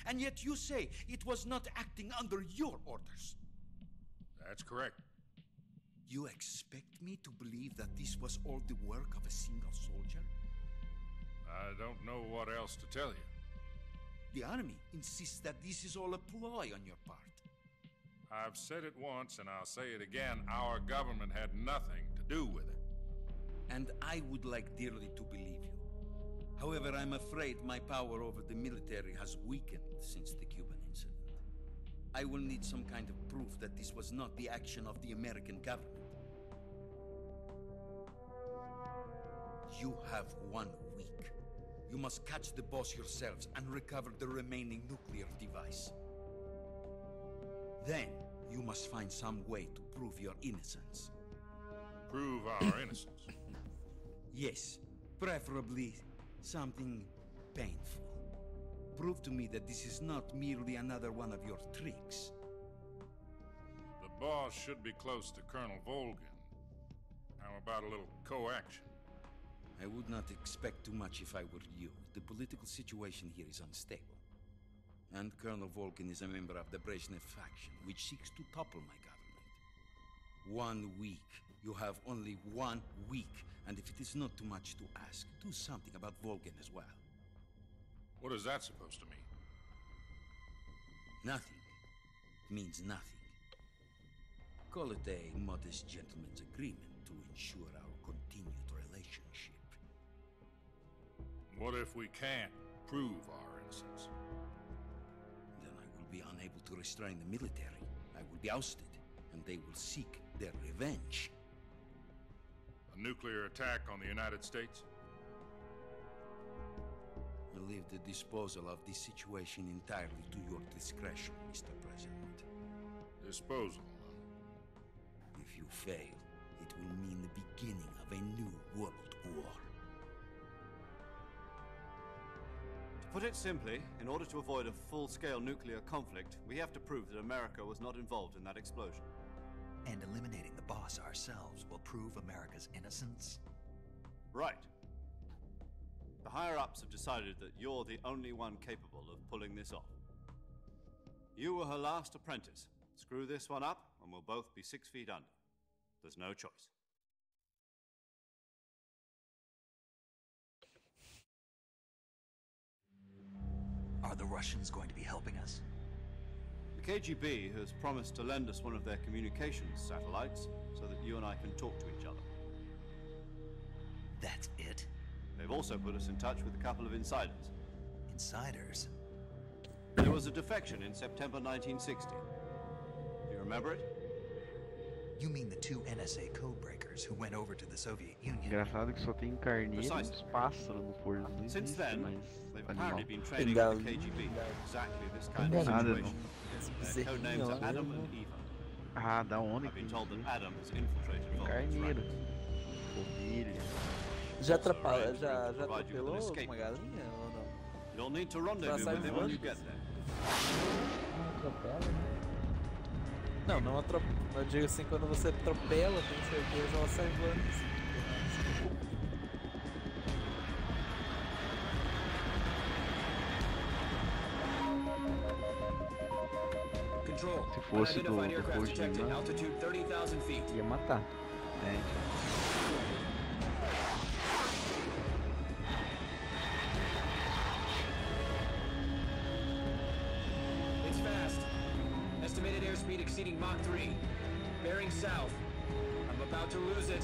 And yet you say it was not acting under your orders. That's correct. You expect me to believe that this was all the work of a single soldier? I don't know what else to tell you. The army insists that this is all a ploy on your part. I've said it once and I'll say it again. Our government had nothing to do with it. And I would like dearly to believe you. However, I'm afraid my power over the military has weakened since the Cuban incident. I will need some kind of proof that this was not the action of the American government. You have 1 week. You must catch the boss yourselves and recover the remaining nuclear device. Then, you must find some way to prove your innocence. Prove our innocence. Yes, preferably something painful. Prove to me that this is not merely another one of your tricks. The boss should be close to Colonel Volgin. How about a little co-action? I would not expect too much if I were you. The political situation here is unstable. And Colonel Volgin is a member of the Brezhnev faction, which seeks to topple my government. 1 week. You have only 1 week. And if it is not too much to ask, do something about Volgin as well. What is that supposed to mean? Nothing. It means nothing. Call it a modest gentleman's agreement to ensure our continued relationship. What if we can't prove our innocence? Then I will be unable to restrain the military. I will be ousted, and they will seek their revenge. A nuclear attack on the United States? I leave the disposal of this situation entirely to your discretion, Mr. President. Disposal? If you fail, it will mean the beginning of a new world war. To put it simply, in order to avoid a full-scale nuclear conflict, we have to prove that America was not involved in that explosion. And eliminating the boss ourselves will prove America's innocence? Right. The higher-ups have decided that you're the only one capable of pulling this off. You were her last apprentice. Screw this one up, and we'll both be 6 feet under. There's no choice. Are the Russians going to be helping us? The KGB has promised to lend us one of their communications satellites so that you and I can talk to each other. That's it? They've also put us in touch with a couple of insiders. Insiders? There was a defection in September 1960. Do you remember it? You mean the 2 NSA codebreakers who went over to the Soviet Union? Engraçado que só tem carneiro e uns pássaros no Forza. Since then, they've apparently been training Legal. with the KGB for exactly this kind of Nada situation. Their code names are Adam and Eva. Ah, da onde? I've been told that Adam has infiltrated Vulcan's Carneiro. ranks. Ovelha. Já atropelou uma galinha ou não? You'll need to rendezvous with him when you get there. Não, não atropela. Eu digo assim, quando você atropela, tenho certeza, ela sai voando assim. Control. Se fosse do aircraft detected. Kojima, Altitude 30,000 feet. ia matar. É, It's fast. Estimated airspeed exceeding Mach 3. Bearing south. I'm about to lose it.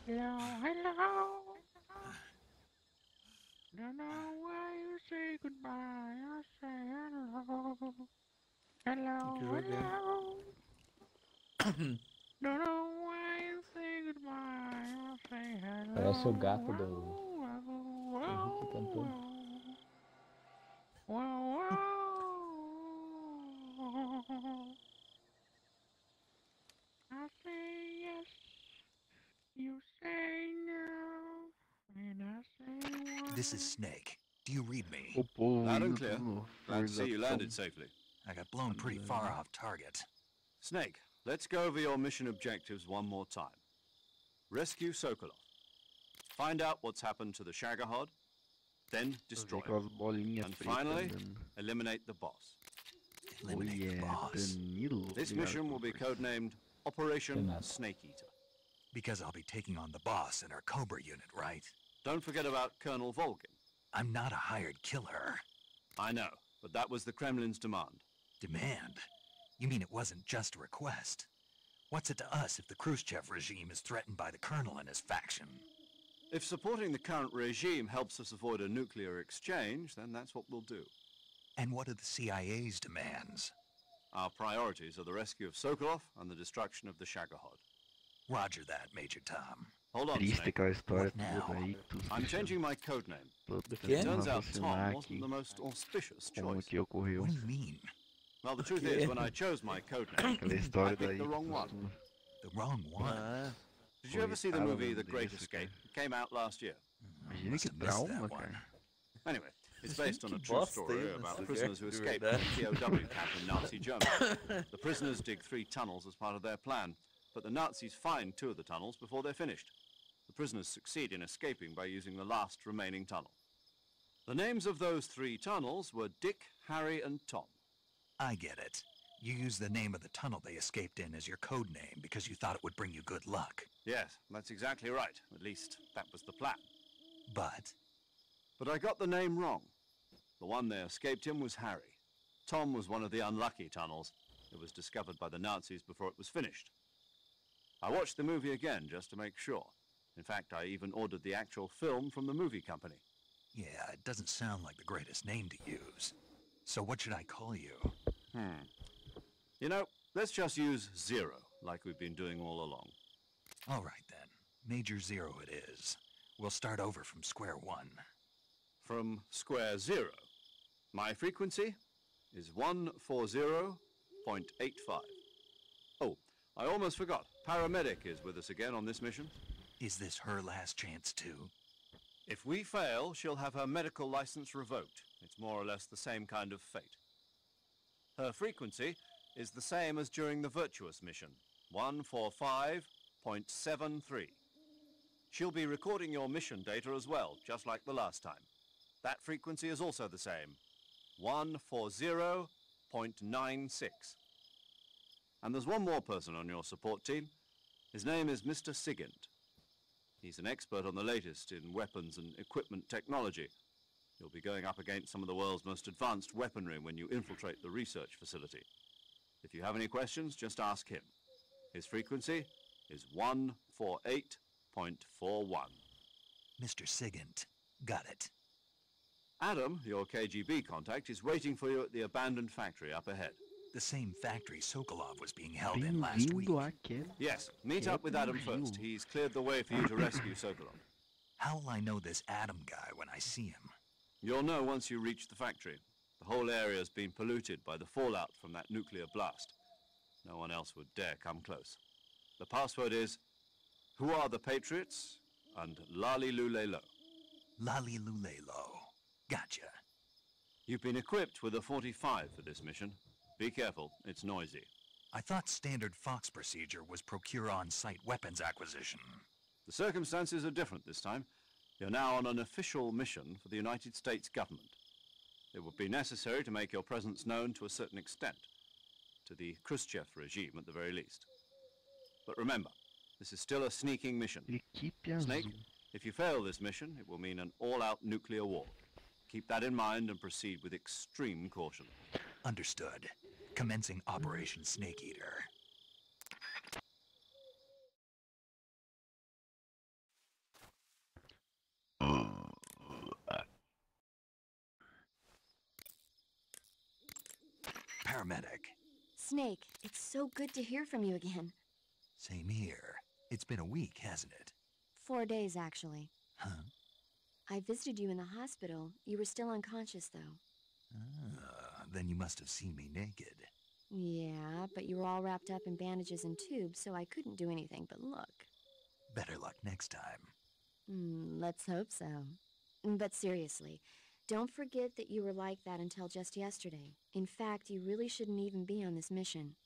Hello. Don't know why you say goodbye. I say hello. Hello, hello. Don't know why you say goodbye. I say hello. Parece o gato do Henrique cantor. I say yes. You say no. And I say what? This is Snake. Do you read me? Loud and clear. Glad to see you landed safely. I got blown pretty far off target. Snake, let's go over your mission objectives one more time. Rescue Sokolov. Find out what's happened to the Shagohod, then destroy it. And finally, eliminate the boss. Eliminate the boss. This mission will be codenamed Operation Snake Eater. Because I'll be taking on the boss in our Cobra unit, right? Don't forget about Colonel Volgin. I'm not a hired killer. I know, but that was the Kremlin's demand. Demand? You mean it wasn't just a request? What's it to us if the Khrushchev regime is threatened by the Colonel and his faction? If supporting the current regime helps us avoid a nuclear exchange, then that's what we'll do. And what are the CIA's demands? Our priorities are the rescue of Sokolov and the destruction of the Shagohod. Roger that, Major Tom. Hold on, Triste Snake. aquela história now? toda aí. I'm changing my codename. Toda It turns out Tom raciocinar wasn't aqui the most auspicious como choice. que ocorreu. What do you mean? Well, the truth is, when I chose my codename, Aquela I história picked daí. the wrong one. The wrong one? Did you ever see the movie The Great Escape? It came out last year. Imagina que trauma, cara. Anyway, it's based on a true bosta story aí about nessa prisoners who guerra, escaped verdade. from a POW camp in Nazi Germany. The prisoners dig 3 tunnels as part of their plan, but the Nazis find 2 of the tunnels before they're finished. The prisoners succeed in escaping by using the last remaining tunnel. The names of those 3 tunnels were Dick, Harry, and Tom. I get it. You used the name of the tunnel they escaped in as your code name because you thought it would bring you good luck. Yes, that's exactly right. At least, that was the plan. But But I got the name wrong. The one they escaped in was Harry. Tom was one of the unlucky tunnels. It was discovered by the Nazis before it was finished. I watched the movie again just to make sure. In fact, I even ordered the actual film from the movie company. yeah, it doesn't sound like the greatest name to use. So what should I call you? You know, let's just use Zero, like we've been doing all along. All right then. Major Zero it is. We'll start over from square one. From square zero. My frequency is 140.85. Oh, I almost forgot. Paramedic is with us again on this mission. Is this her last chance too? If we fail, she'll have her medical license revoked. It's more or less the same kind of fate. Her frequency is the same as during the Virtuous mission, 145.73. She'll be recording your mission data as well, just like the last time. That frequency is also the same, 140.96. And there's one more person on your support team. His name is Mr. Sigint. He's an expert on the latest in weapons and equipment technology. You'll be going up against some of the world's most advanced weaponry when you infiltrate the research facility. If you have any questions, just ask him. His frequency is 148.41. Mr. Sigint, got it. Adam, your KGB contact, is waiting for you at the abandoned factory up ahead. The same factory Sokolov was being held in last week. Yes, meet up with Adam first. He's cleared the way for you to rescue Sokolov. How will I know this Adam guy when I see him? You'll know once you reach the factory. The whole area's been polluted by the fallout from that nuclear blast. No one else would dare come close. The password is, "Who are the Patriots?" and Lali Lulelo. Lali Lulelo. Gotcha. You've been equipped with a 45 for this mission. Be careful, it's noisy. I thought standard Fox procedure was procure on-site weapons acquisition. The circumstances are different this time. You're now on an official mission for the United States government. It would be necessary to make your presence known to a certain extent, to the Khrushchev regime at the very least. But remember, this is still a sneaking mission. Snake, if you fail this mission, it will mean an all-out nuclear war. Keep that in mind and proceed with extreme caution. Understood. Commencing Operation Snake Eater. Paramedic. Snake, it's so good to hear from you again. Same here. It's been a week, hasn't it? 4 days, actually. Huh? I visited you in the hospital. You were still unconscious, though. Then you must have seen me naked. Yeah, but you were all wrapped up in bandages and tubes, so I couldn't do anything but look. Better luck next time. Let's hope so. But seriously, don't forget that you were like that until just yesterday. In fact, you really shouldn't even be on this mission.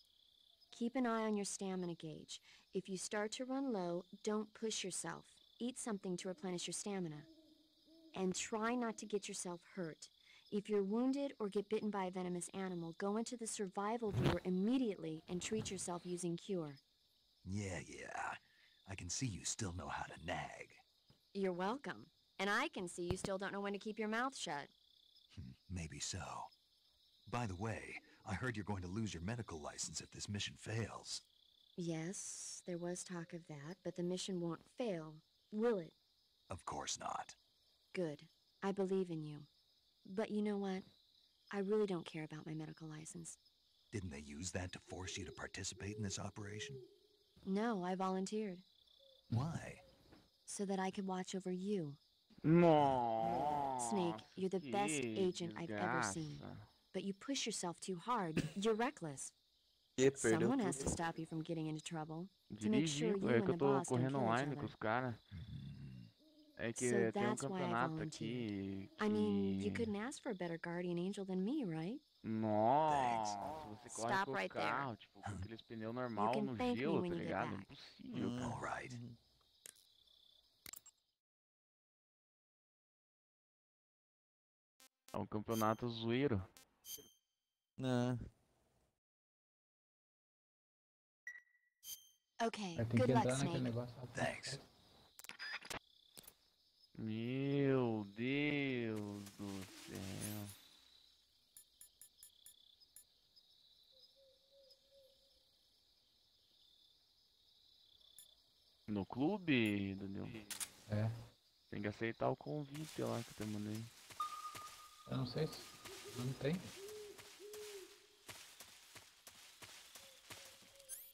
Keep an eye on your stamina gauge. If you start to run low, don't push yourself. Eat something to replenish your stamina. And try not to get yourself hurt. If you're wounded or get bitten by a venomous animal, go into the survival viewer immediately and treat yourself using Cure. Yeah. I can see you still know how to nag. You're welcome. And I can see you still don't know when to keep your mouth shut. Maybe so. By the way, I heard you're going to lose your medical license if this mission fails. Yes, there was talk of that, but the mission won't fail, will it? Of course not. Good. I believe in you. But you know what? I really don't care about my medical license. Didn't they use that to force you to participate in this operation? No, I volunteered. Why? So that I could watch over you. No. Snake, you're the best agent I've ever seen. But you push yourself too hard. You're reckless. Someone has to stop you from getting into trouble. To make sure you and the boss don't kill each other. É que So tem that's why I campeonato volunteered. aqui I mean, you que... couldn't ask for a better guardian angel than me, right? Nossa, você corre Stop com os right there. carros, tipo, com aqueles pneus normal can no thank me gelo, when tá you get ligado? back. Impossível, cara. All right. É um campeonato zoeiro. Nah. Okay, Aí tem good que luck, entrar naquele Snake. negócio lá. Thanks. Meu Deus do céu. No clube, Daniel? É. Tem que aceitar o convite lá que eu te mandei. Eu não sei se... Não tem.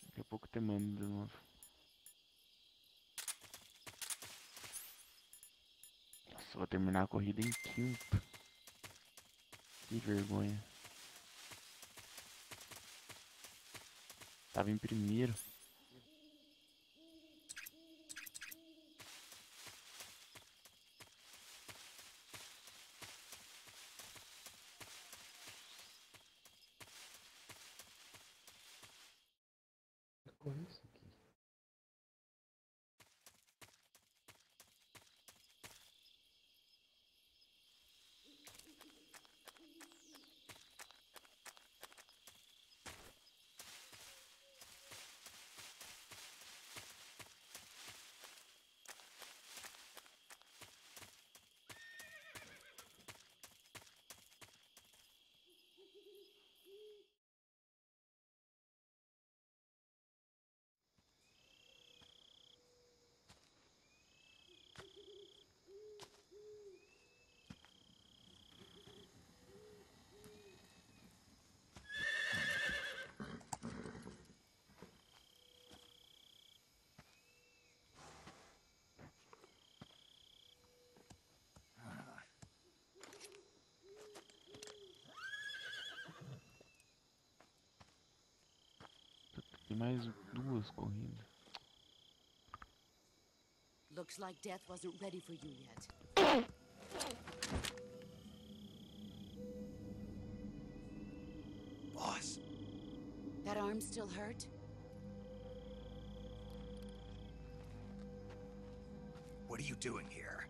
Daqui a pouco eu te mando de novo. Nossa, vou terminar a corrida em quinto. Que vergonha. Tava em primeiro. Qual é isso aqui? Tem mais duas corridas. Looks like death wasn't ready for you yet. Boss. That arm still hurt? What are you doing here?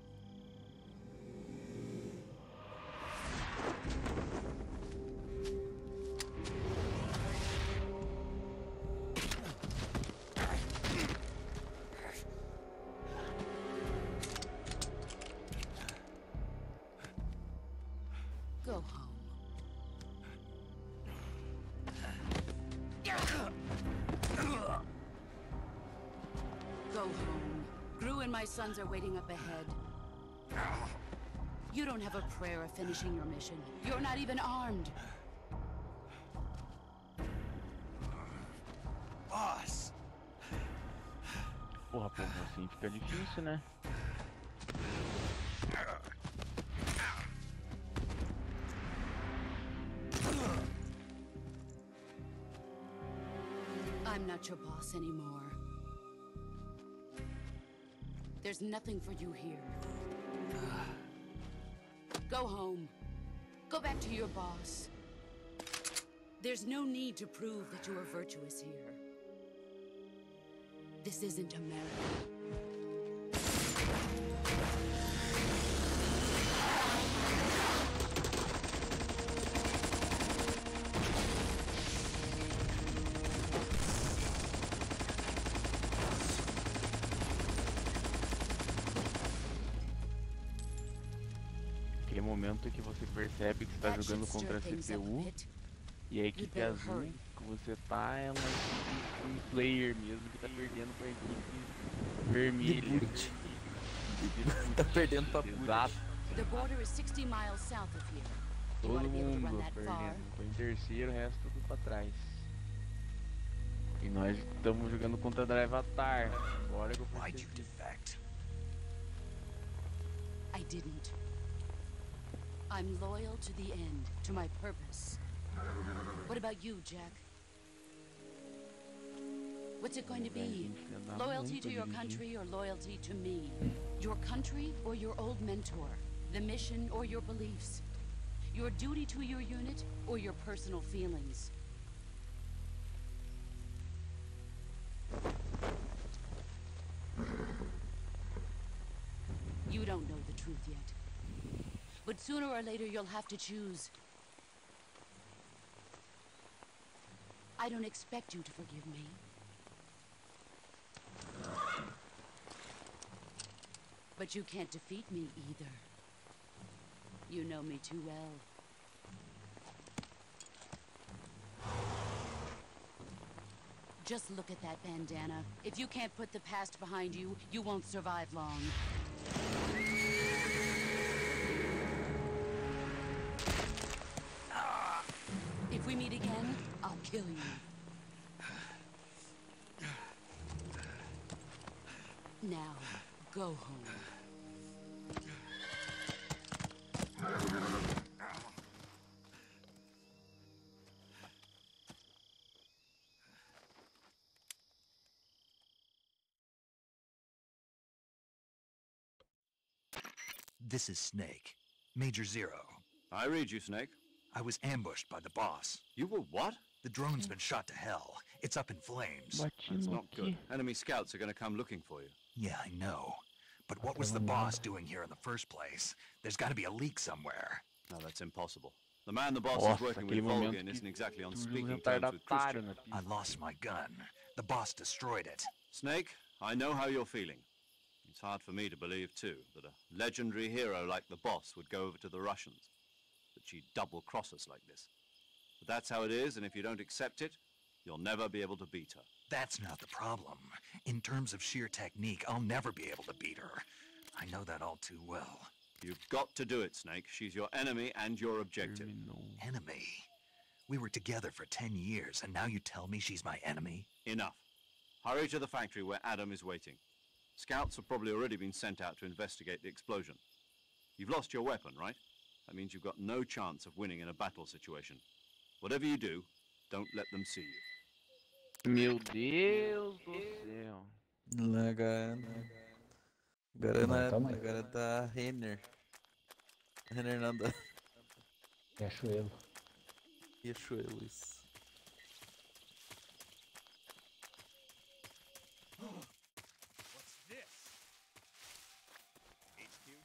Go home. Go home. Gru and my sons are waiting up ahead. You don't have a prayer of finishing your mission. You're not even armed. Boss. Porra, povo, assim fica difícil, né? I'm not your boss anymore. There's nothing for you here. Go home. Go back to your boss. There's no need to prove that you are virtuous here. This isn't America. Aquele momento que você percebe que você tá jogando contra a CPU e a equipe azul que você tá é um player mesmo que tá perdendo pra equipe vermelha. Tá perdendo pra Bullet. Exato. The border is 60 miles south of here. You Todo want to be able to run mundo that far? perdendo. Tô em terceiro, o resto tudo pra trás. E nós estamos jogando contra Drivatar. Bora que eu vou. Why'd you defect? I didn't. I'm loyal to the end, to my purpose. What about you, Jack? What's it going to be? Loyalty to your country or loyalty to me? Your country or your old mentor? The mission or your beliefs? Your duty to your unit or your personal feelings? You don't know the truth yet. But sooner or later you'll have to choose. I don't expect you to forgive me. But you can't defeat me either. You know me too well. Just look at that bandana. If you can't put the past behind you, you won't survive long. If we meet again, I'll kill you. Now, go home. This is Snake. Major Zero. I read you, Snake. I was ambushed by the boss. You were what? The drone's been shot to hell. It's up in flames. That's not good. Enemy scouts are going to come looking for you. Yeah, I know. But what was the boss doing here in the first place? There's got to be a leak somewhere. No, that's impossible. The man the boss is working with Volgin isn't exactly on speaking terms with Khrushchev. I lost my gun. The boss destroyed it. Snake, I know how you're feeling. It's hard for me to believe, too, that a legendary hero like the boss would go over to the Russians. That she'd double-cross us like this. But that's how it is, and if you don't accept it, you'll never be able to beat her. That's not the problem. In terms of sheer technique, I'll never be able to beat her. I know that all too well. You've got to do it, Snake. She's your enemy and your objective. Enemy? We were together for 10 years, and now you tell me she's my enemy? Enough. Hurry to the factory where Adam is waiting. Scouts have probably already been sent out to investigate the explosion. You've lost your weapon, right? That means you've got no chance of winning in a battle situation. Whatever you do, don't let them see you. Meu Deus do céu. Agora tá Renner. Renner não dá. Riachuelo. Riachuelo, isso. What's this? HQ.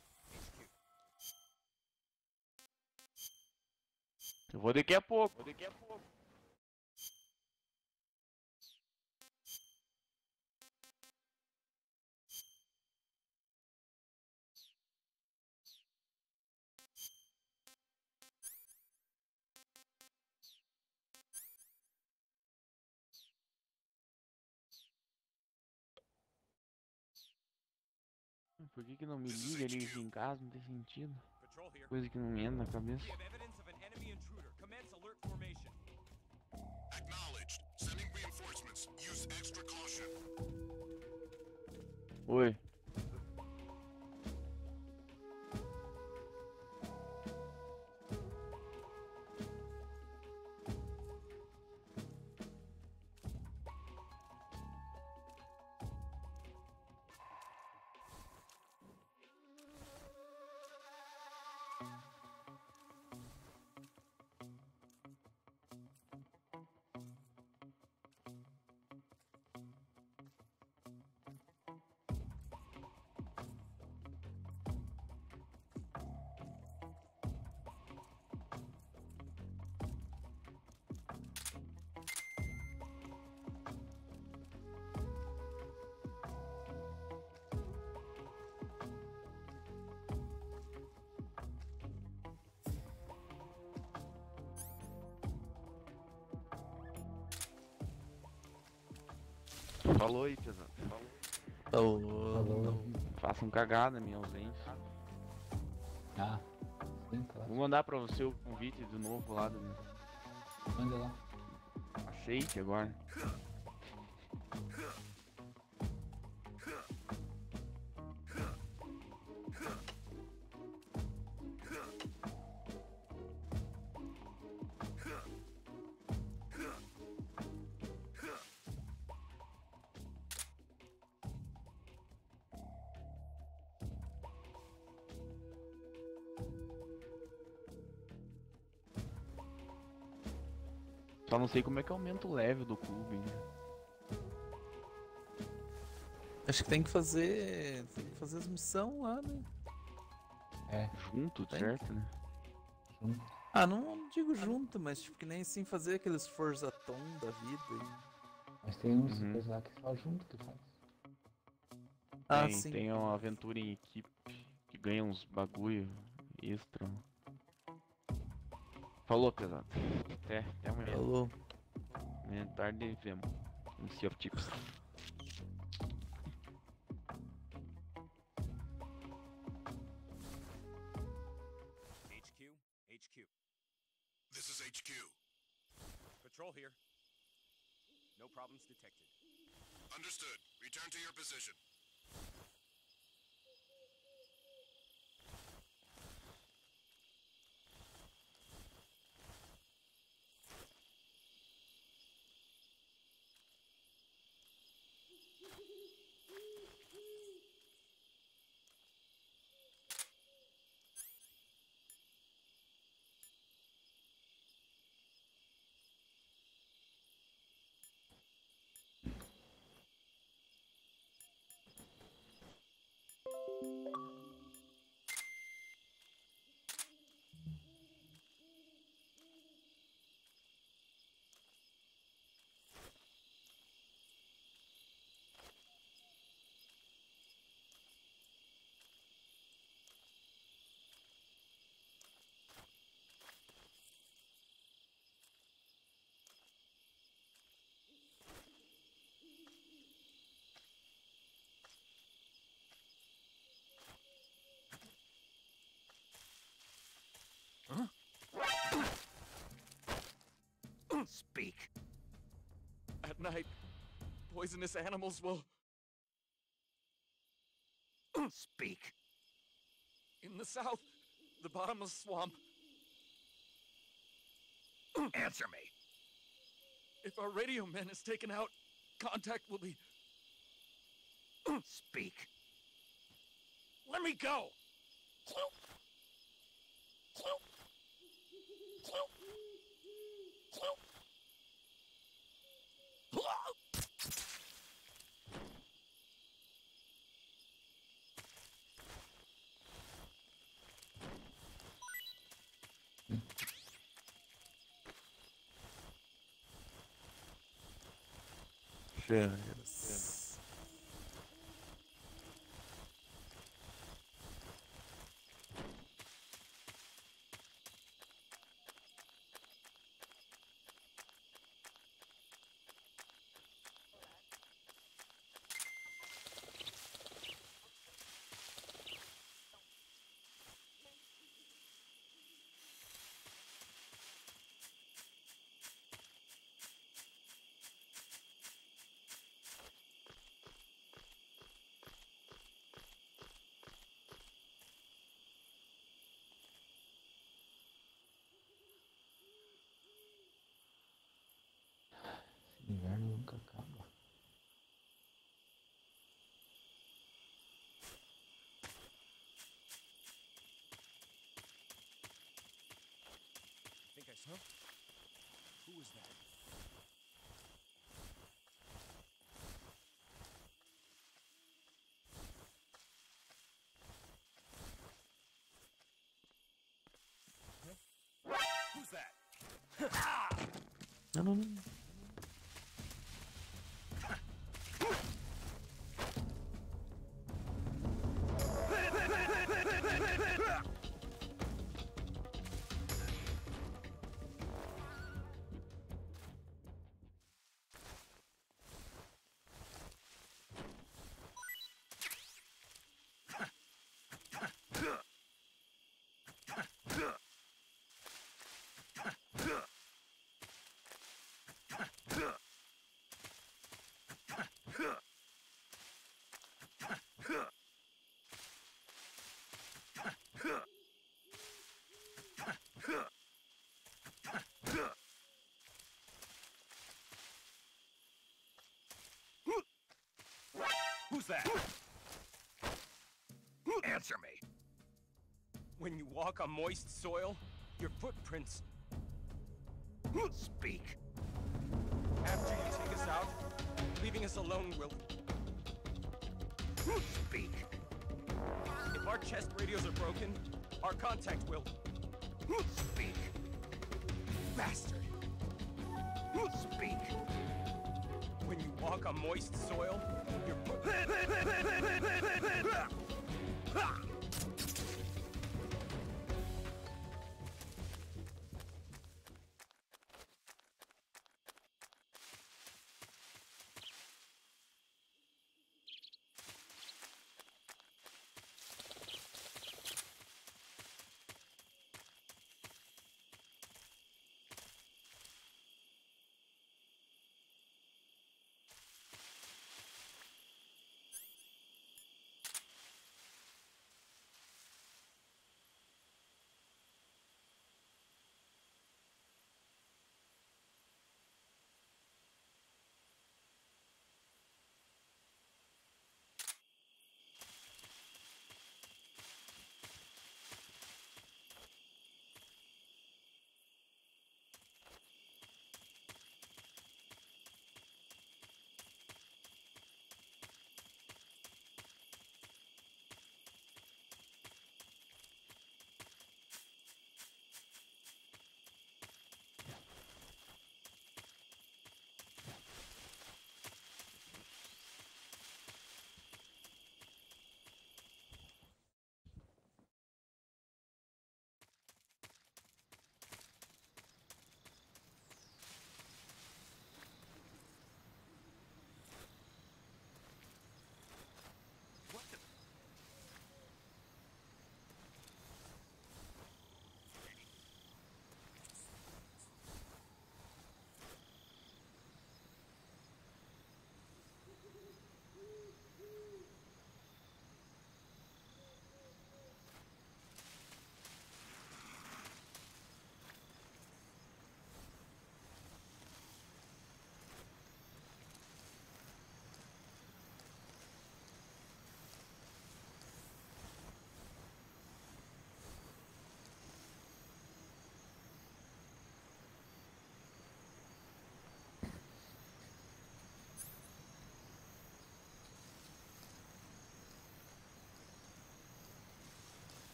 Eu vou daqui a pouco. Por que não me liga ali em casa? Não tem sentido. Coisa que não me entra na cabeça. Acknowledged. Sending reinforcements. Use extra caution. Oi. Falou aí, pesado. Falou. Façam cagada, minha ausência. Ah, sim, claro. Vou mandar pra você o convite de novo lá. Manda lá. Aceite agora. Só não sei como é que aumenta o level do clube, né? Acho que tem que fazer as missões lá, né? É. Junto, certo, né? Junto. Ah, não digo junto, mas tipo que nem assim fazer aqueles Forzaton da vida. Mas tem uns coisas lá que só junto que faz. Ah, sim. Tem uma aventura em equipe que ganha uns bagulho extra. Falou, pesado. Até amanhã. Falou. Amanhã tarde vemos. No Sea of Chips. HQ. This is HQ. Patrol here. No problems detected. Understood. Return to your position. At night, poisonous animals will... Speak. In the south, the bottomless swamp. Answer me. If our radio man is taken out, contact will be... Speak. Let me go! Yes. Inverno nunca acaba. I think I saw. Who was that? Who's that? No, no, no. Who's that? Answer me. When you walk on moist soil, your footprints... Speak. After you take us out, leaving us alone will... Speak. If our chest radios are broken, our contact will... Speak. Bastard! Speak. When you walk on moist soil, your foot...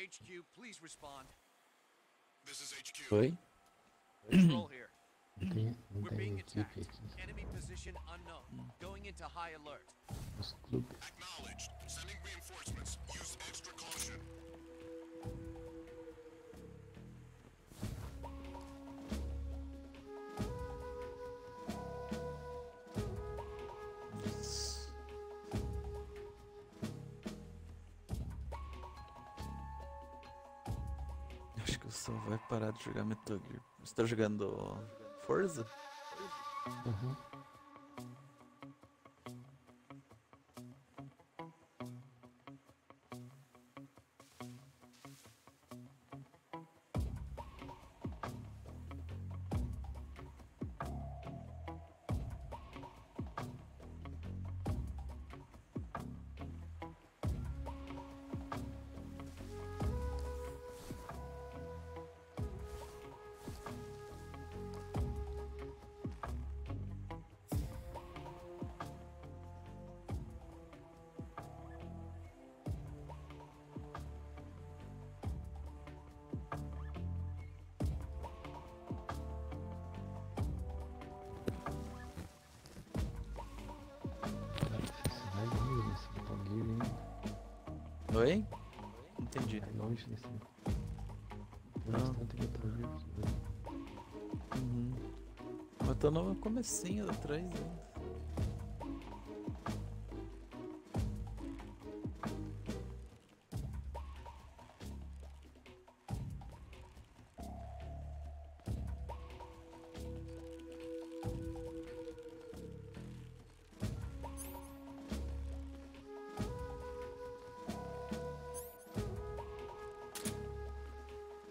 HQ, please respond. This is HQ. Oi? Control here. Não tem We're being equipe attacked. aqui. Enemy position unknown. Going into high alert. Os clubes. Acknowledged. Sending reinforcements. Use extra caution. Acho que o Sol vai parar de jogar Metal Gear. Você tá jogando Forza? Uhum. Vai longe nesse Metal Gear, hein? Oi? Entendi. Vai longe nesse. Tem Não. bastante Metal Gear. Uhum. Eu tô no comecinho da 3 ainda.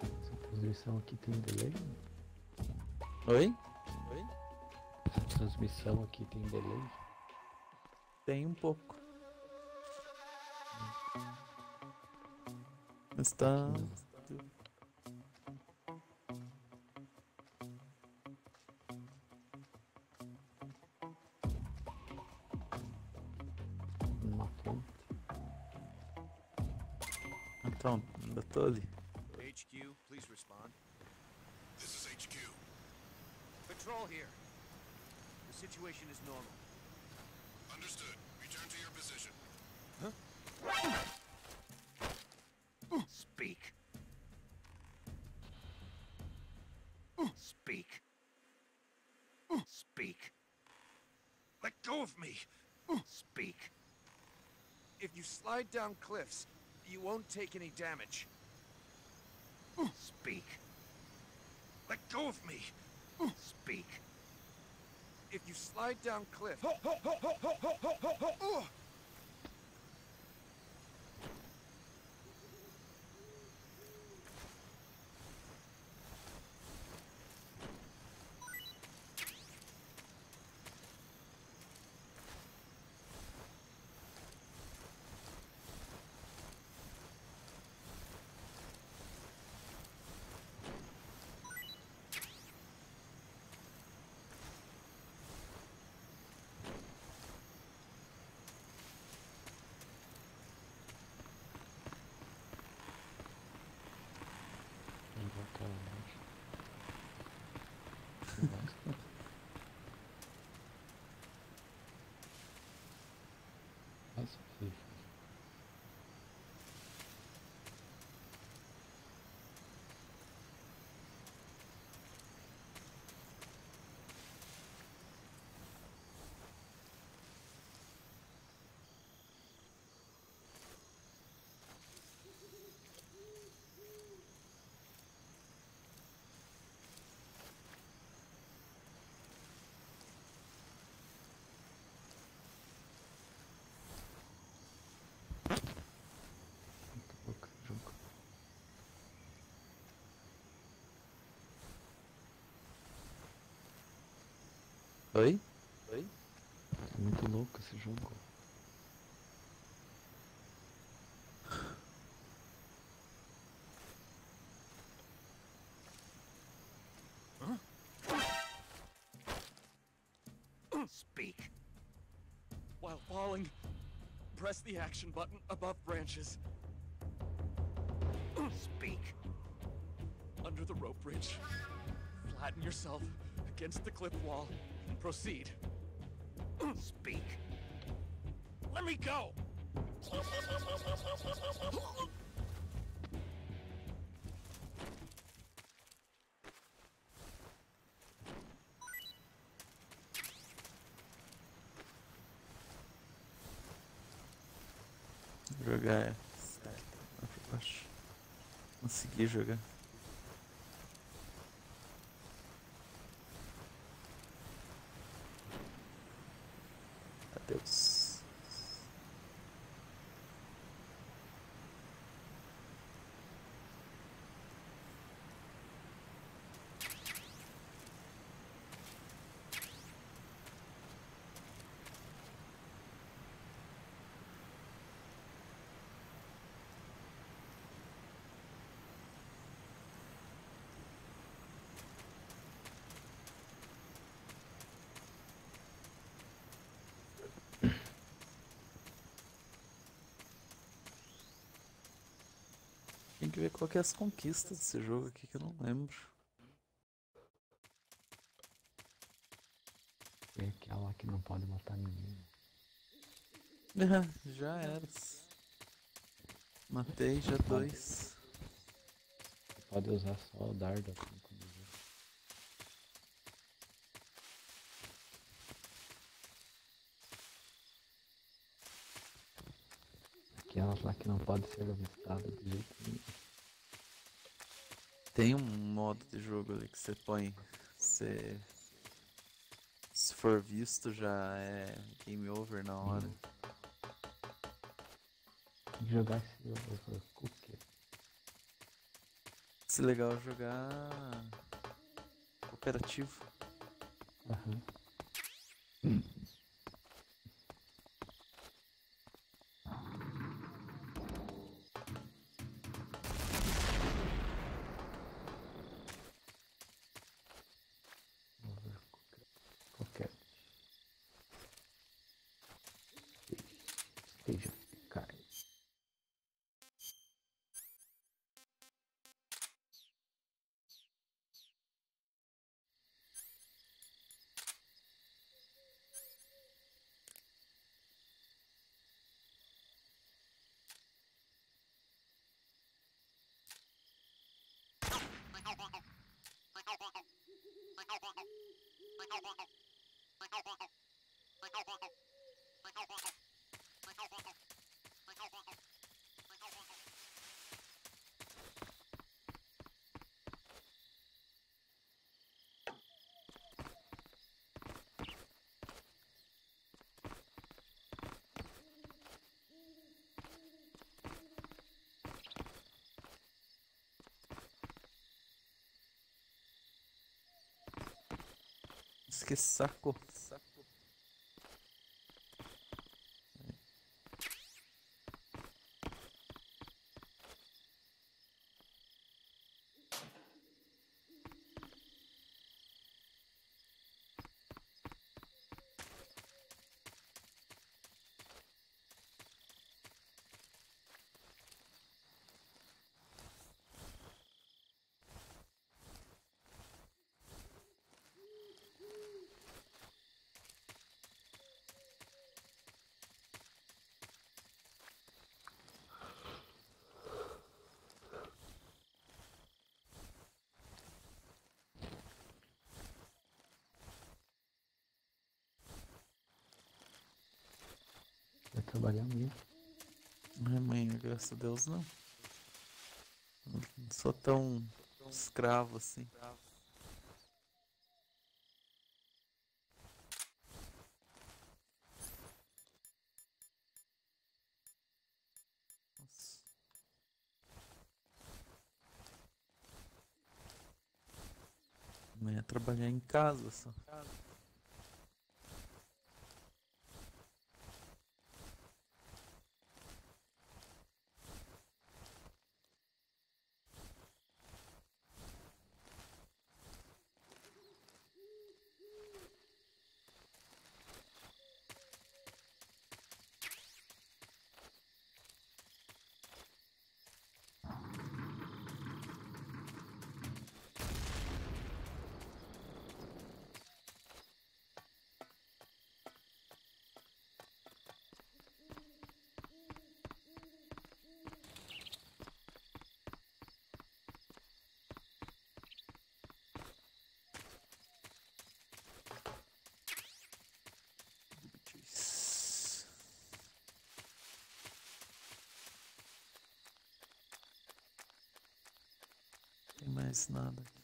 Essa transmissão aqui tem delay? Oi? Essa transmissão aqui tem delay? Tem um pouco. Mas tá. Uma fonte. Então, ainda tô ali. HQ, please respond. This is HQ. Patrol here. The situation is normal. Understood. Return to your position. Speak. Speak. Speak. Let go of me. Speak. If you slide down cliffs, you won't take any damage. Speak. Let go of me. Speak. If you slide down cliffs... Nossa, filho. Muito louco esse jogo. Oi? Oi? É muito louco esse jogo. Speak. While falling, press the action button above branches. Speak. Under the rope bridge. Flatten yourself against the cliff wall. Proceed. Speak. Let me go! Jogar é. Certo. Lá pra baixo. Consegui jogar. Adeus. Tem que ver qual que é as conquistas desse jogo aqui que eu não lembro. É aquela que não pode matar ninguém. Já era. Matei já 2. Pode usar só o dardo assim como jogo. Aquelas lá que não pode ser avistada de jeito nenhum. Tem um modo de jogo ali que você põe. Se for visto já é game over na hora. Tem que jogar esse overcooked. Se legal jogar cooperativo. Aham. Qualquer. Esteja carne. Que saco. Vai trabalhar mesmo. Amanhã, graças a Deus, não. Não sou tão escravo assim. Nossa. Amanhã trabalhar em casa só. mais nada aqui.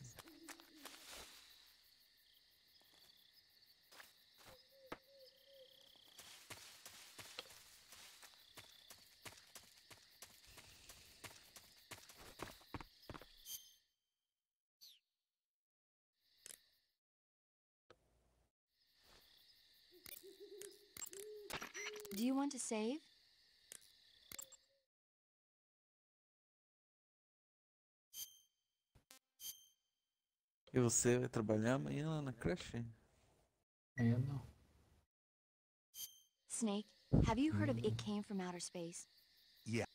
Do you want to save? E você vai trabalhar amanhã lá na creche? Amanhã não. Snake, have you heard of It Came from Outer Space? Yeah.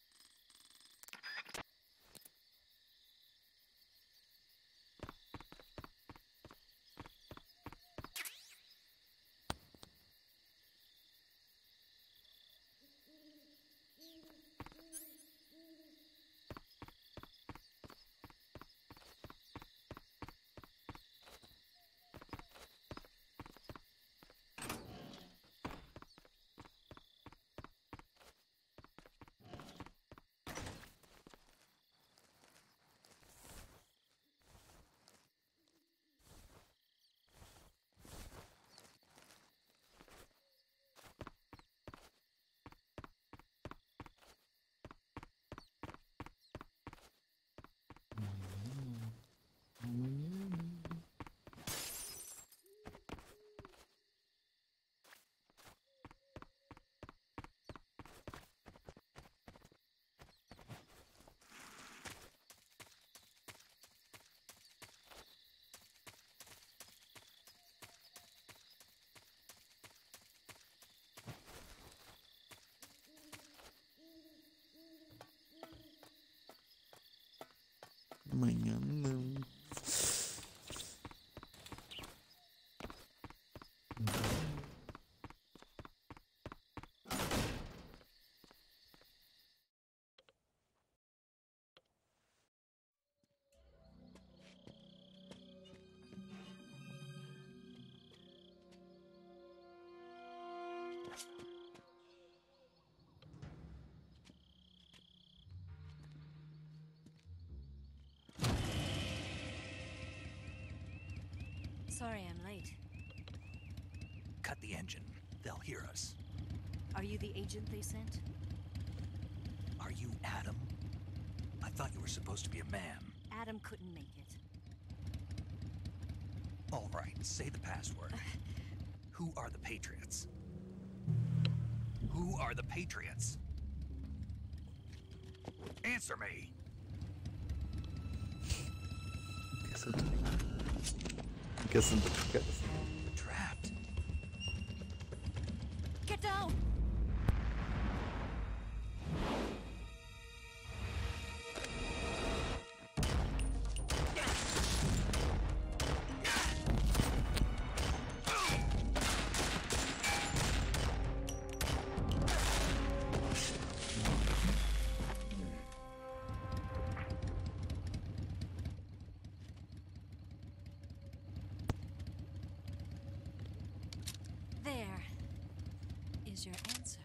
Amanhã não. Sorry I'm late. Cut the engine. They'll hear us. Are you the agent they sent? Are you Adam? I thought you were supposed to be a man. Adam couldn't make it. All right, say the password. Who are the Patriots? Who are the Patriots? Answer me! Trapped. Get down! There is your answer.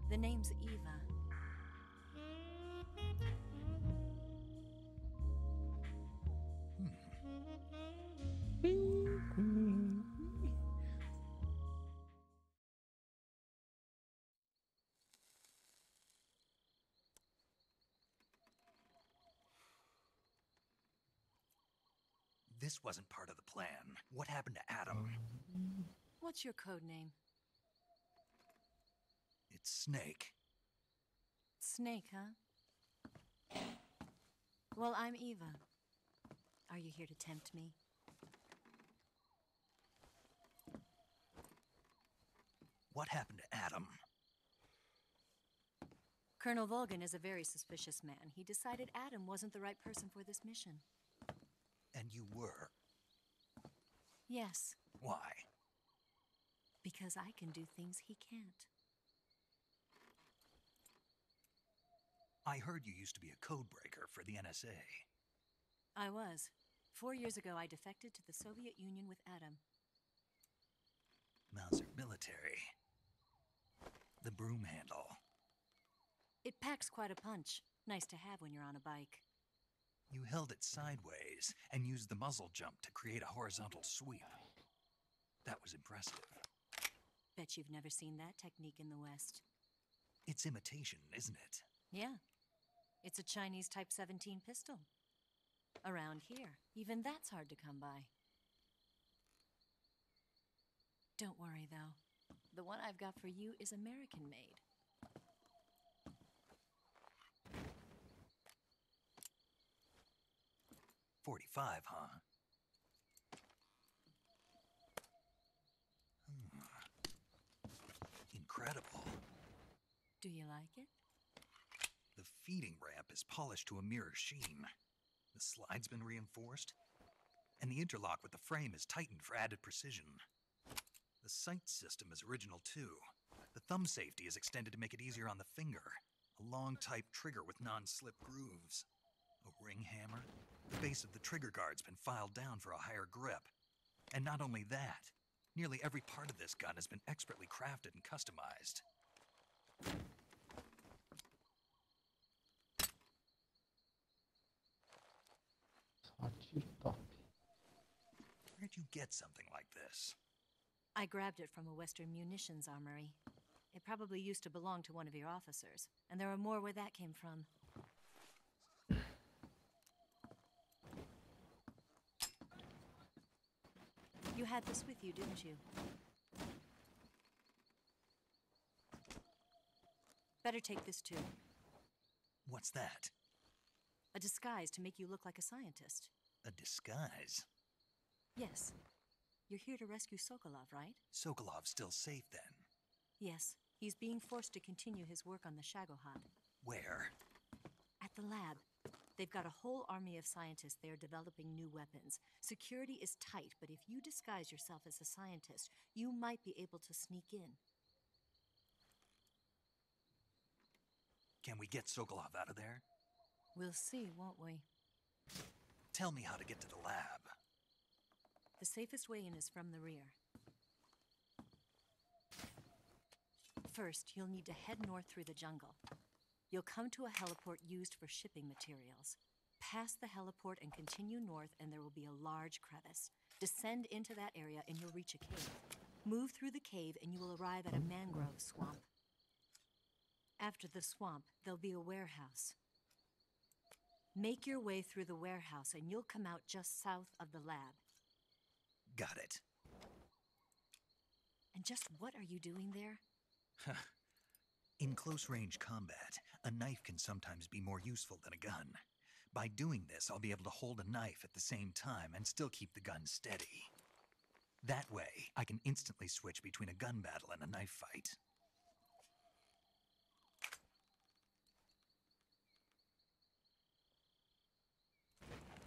The name's Eva. This wasn't part of the plan. What happened to Adam? What's your code name? It's Snake. Snake, huh? Well, I'm Eva. Are you here to tempt me? What happened to Adam? Colonel Volgin is a very suspicious man. He decided Adam wasn't the right person for this mission. And you were. Yes, Why? because I can do things he can't. I heard you used to be a codebreaker for the NSA. I was. 4 years ago, I defected to the Soviet Union with Adam. Mauser military. The broom handle. It packs quite a punch. Nice to have when you're on a bike. You held it sideways and used the muzzle jump to create a horizontal sweep. That was impressive. Bet you've never seen that technique in the West. It's imitation, isn't it? Yeah. It's a Chinese Type 17 pistol. Around here, even that's hard to come by. Don't worry, though. The one I've got for you is American-made. .45, huh? Incredible. Do you like it? The feeding ramp is polished to a mirror sheen. The slide's been reinforced, and the interlock with the frame is tightened for added precision. The sight system is original too. The thumb safety is extended to make it easier on the finger. A long type trigger with non-slip grooves. A ring hammer. The base of the trigger guard's been filed down for a higher grip. And not only that, nearly every part of this gun has been expertly crafted and customized. Where'd you get something like this? I grabbed it from a Western munitions armory. It probably used to belong to one of your officers, and there are more where that came from. You had this with you, didn't you? Better take this too. What's that? A disguise to make you look like a scientist. A disguise? Yes. You're here to rescue Sokolov, right? Sokolov's still safe then? Yes. He's being forced to continue his work on the Shagohod. Where? At the lab. They've got a whole army of scientists there developing new weapons. Security is tight, but if you disguise yourself as a scientist, you might be able to sneak in. Can we get Sokolov out of there? We'll see, won't we? Tell me how to get to the lab. The safest way in is from the rear. First, you'll need to head north through the jungle. You'll come to a heliport used for shipping materials. Pass the heliport and continue north, and there will be a large crevice. Descend into that area, and you'll reach a cave. Move through the cave, and you will arrive at a mangrove swamp. After the swamp, there'll be a warehouse. Make your way through the warehouse, and you'll come out just south of the lab. Got it. And just what are you doing there? In close-range combat, a knife can sometimes be more useful than a gun. By doing this, I'll be able to hold a knife at the same time and still keep the gun steady. That way, I can instantly switch between a gun battle and a knife fight.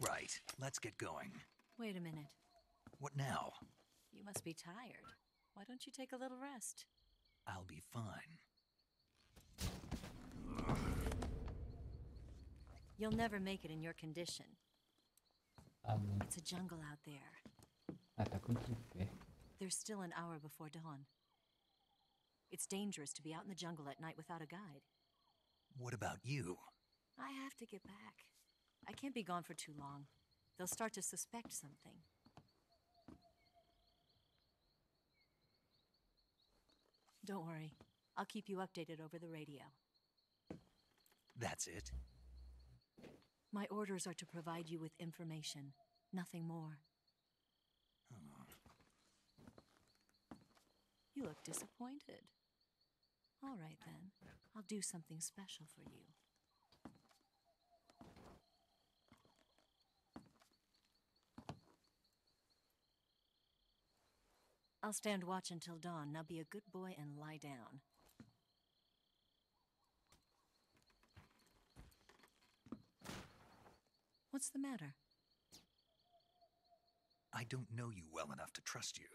Right, let's get going. Wait a minute. What now? You must be tired. Why don't you take a little rest? I'll be fine. You'll never make it in your condition. It's a jungle out there. There's still an hour before dawn. It's dangerous to be out in the jungle at night without a guide. What about you? I have to get back. I can't be gone for too long. They'll start to suspect something. Don't worry. I'll keep you updated over the radio. That's it? My orders are to provide you with information, nothing more. You look disappointed. All right, then. I'll do something special for you. I'll stand watch until dawn. Now be a good boy and lie down. What's the matter? I don't know you well enough to trust you.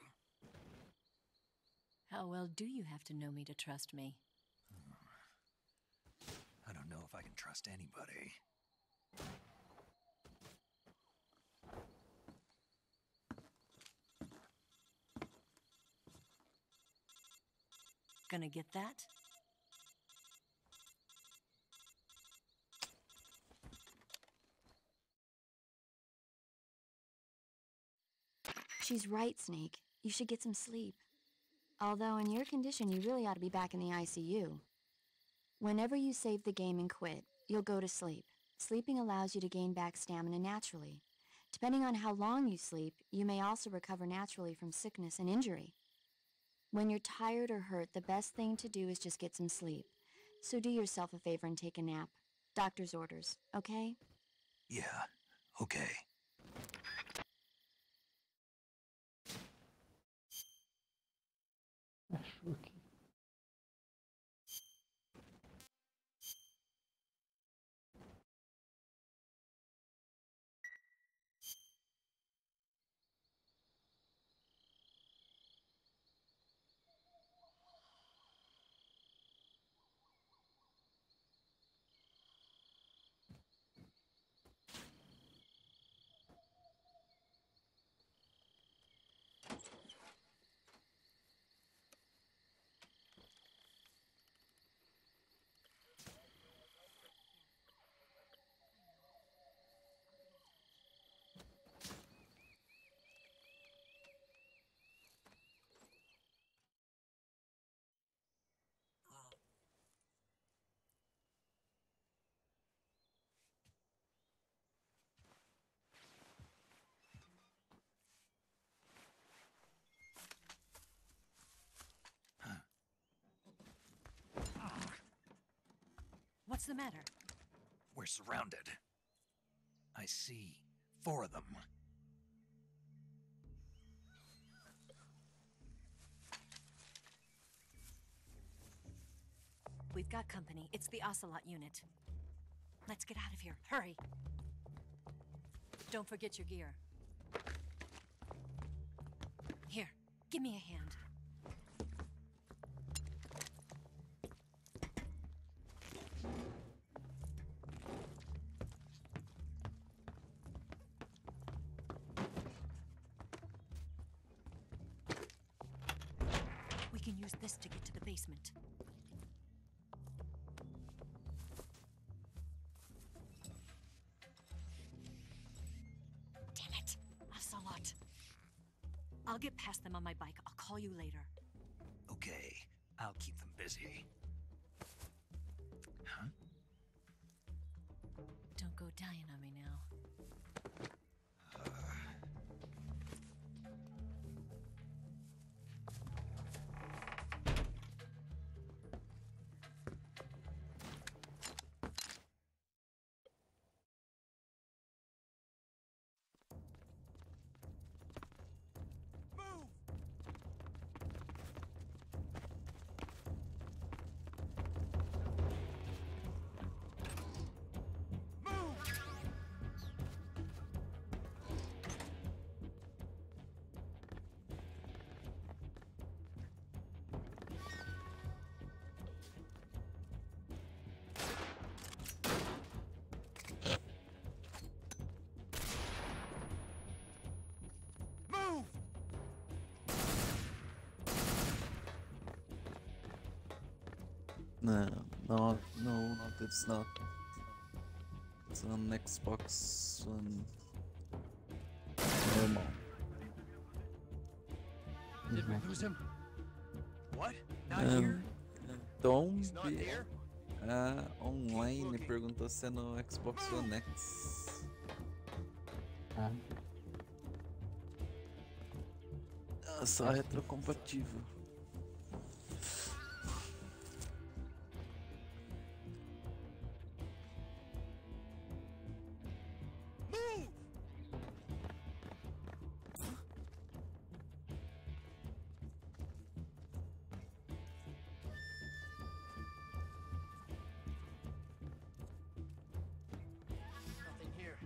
How well do you have to know me to trust me? I don't know if I can trust anybody. Gonna get that? She's right, Snake. You should get some sleep. Although in your condition, you really ought to be back in the ICU. Whenever you save the game and quit, you'll go to sleep. Sleeping allows you to gain back stamina naturally. Depending on how long you sleep, you may also recover naturally from sickness and injury. When you're tired or hurt, the best thing to do is just get some sleep. So do yourself a favor and take a nap. Doctor's orders, okay? Yeah, okay. Rookie. What's the matter? We're surrounded. I see 4 of them. We've got company. It's the Ocelot unit. Let's get out of here. Hurry! Don't forget your gear. Here, give me a hand. We can use this to get to the basement. Damn it! Ocelot. I'll get past them on my bike. I'll call you later. Okay, I'll keep them busy. Huh? Don't go dying on me now. No, it's not. It's on Xbox One. Normal. Did we lose him? What? Not here? Tom He's not here? online perguntou se é no Xbox One X. Só retrocompatível. Nothing here.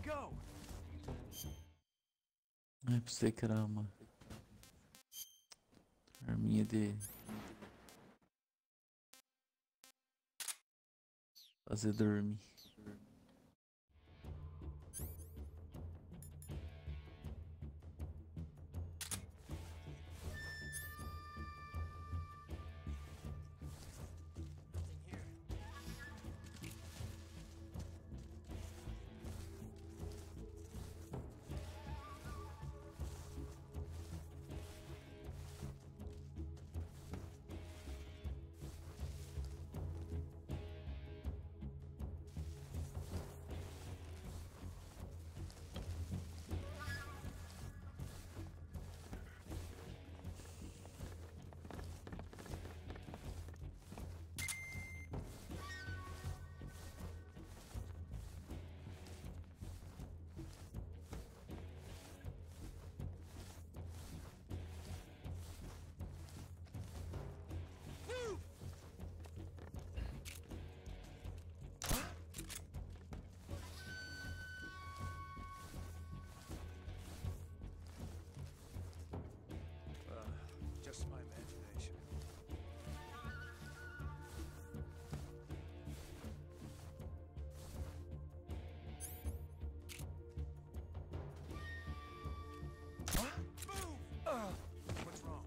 go? Ai, pensei que era uma arminha de fazer dormir. Just my imagination. What's wrong?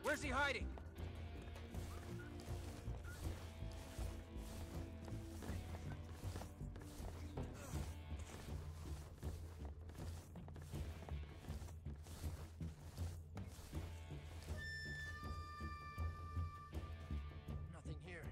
Where's he hiding? Nothing here.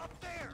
Up there!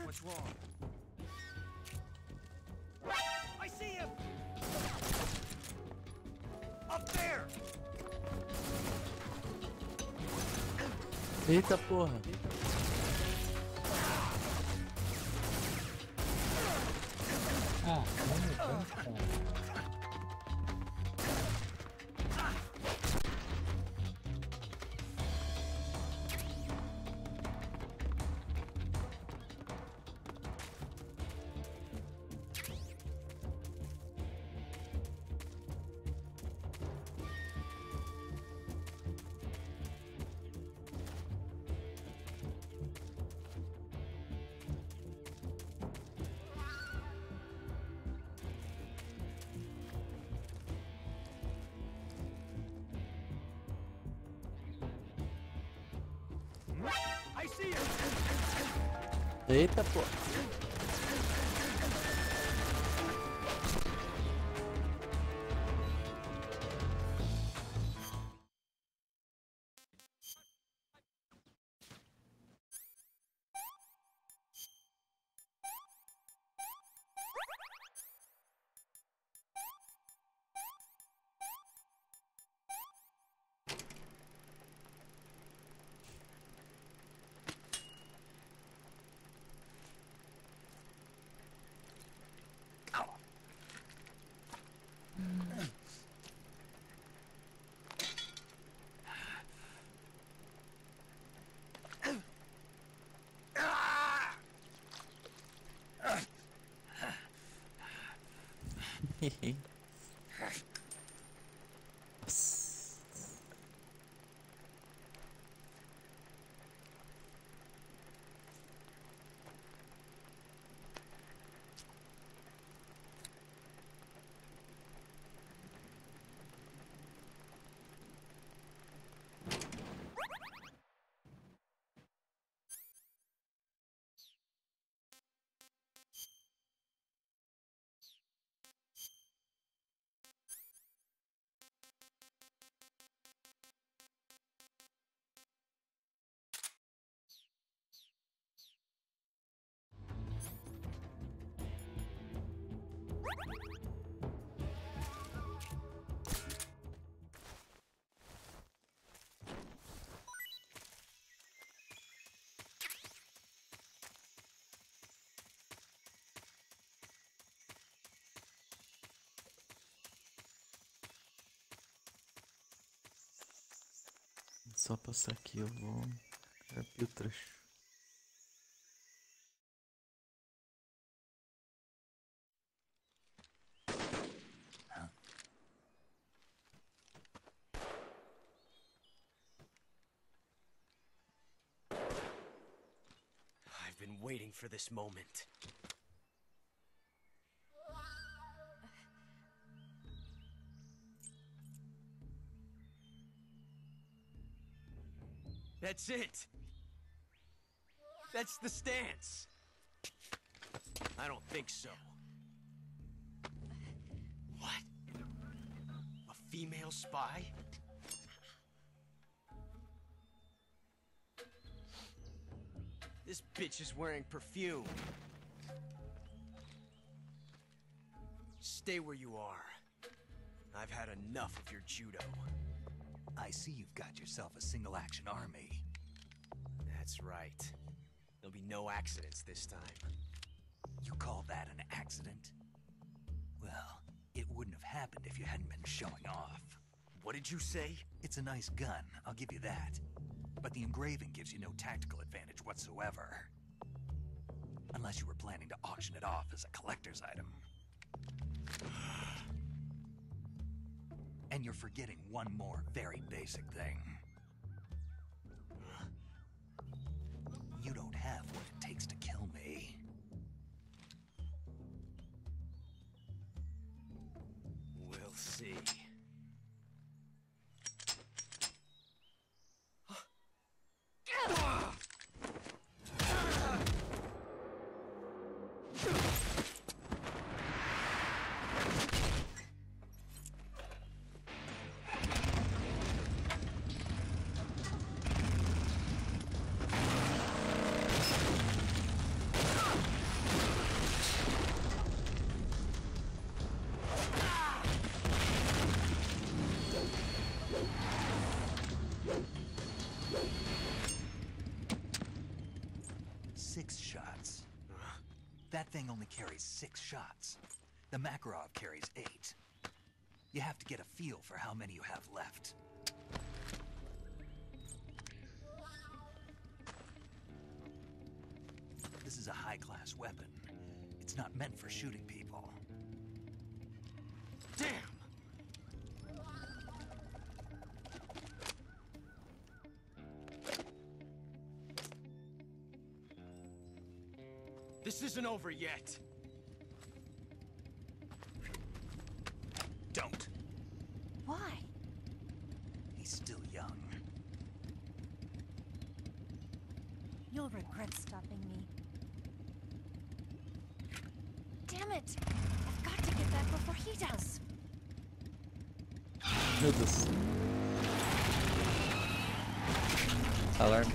What's wrong? I see him! Up there! Eita porra! Ah, não. I see him! Eita porra! Só passar aqui, eu vou abrir o trecho. I've been waiting for this moment. That's it! That's the stance! I don't think so. What? A female spy? This bitch is wearing perfume. Stay where you are. I've had enough of your judo. I see you've got yourself a single-action army. That's right. There'll be no accidents this time. You call that an accident? Well, it wouldn't have happened if you hadn't been showing off. What did you say? It's a nice gun, I'll give you that. But the engraving gives you no tactical advantage whatsoever. Unless you were planning to auction it off as a collector's item. And you're forgetting one more very basic thing. You don't have what it takes to kill me. We'll see. 6 shots. That thing only carries 6 shots. The Makarov carries 8. You have to get a feel for how many you have left. This is a high-class weapon. It's not meant for shooting people. Damn! This isn't over yet. Don't. Why? He's still young. You'll regret stopping me. Damn it! I've got to get back before he does. Meu Deus. Alarme.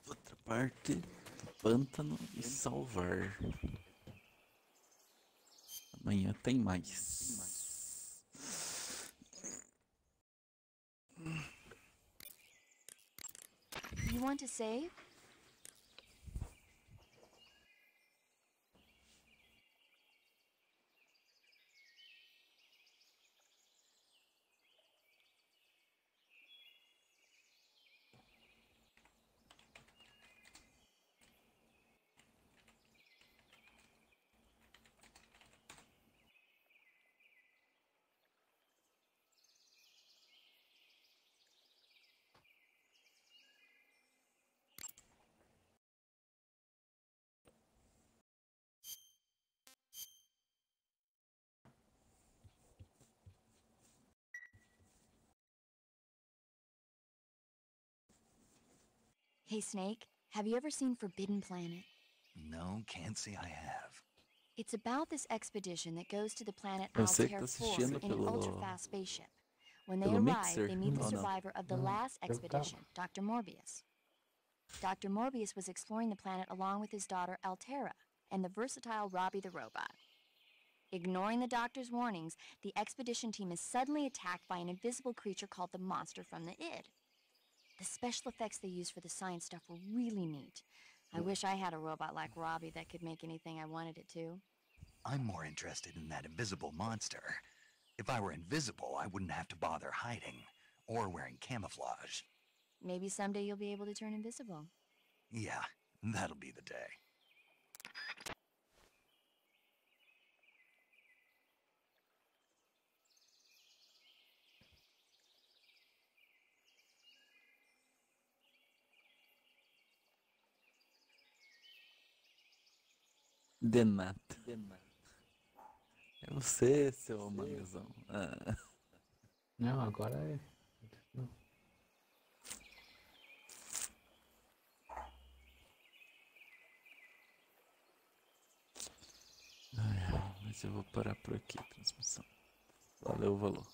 Outra parte do pântano e salvar. Amanhã tem mais. You want to save? Hey, Snake, have you ever seen Forbidden Planet? No, can't say I have. It's about this expedition that goes to the planet Eu sei que Altair tá 4 assistindo in an pelo- ultra-fast spaceship. When they pelo arrive, Mixer, they meet the ou não? survivor of the Não, last eu tava. expedition, Dr. Morbius. Dr. Morbius was exploring the planet along with his daughter Altera and the versatile Robbie the robot. Ignoring the doctor's warnings, the expedition team is suddenly attacked by an invisible creature called the Monster from the Id. The special effects they used for the science stuff were really neat. I wish I had a robot like Robbie that could make anything I wanted it to. I'm more interested in that invisible monster. If I were invisible, I wouldn't have to bother hiding or wearing camouflage. Maybe someday you'll be able to turn invisible. Yeah, that'll be the day. De nada. É você, seu mangazão. Ah. Não, agora é. Não. Mas eu vou parar por aqui a transmissão. Valeu, valeu.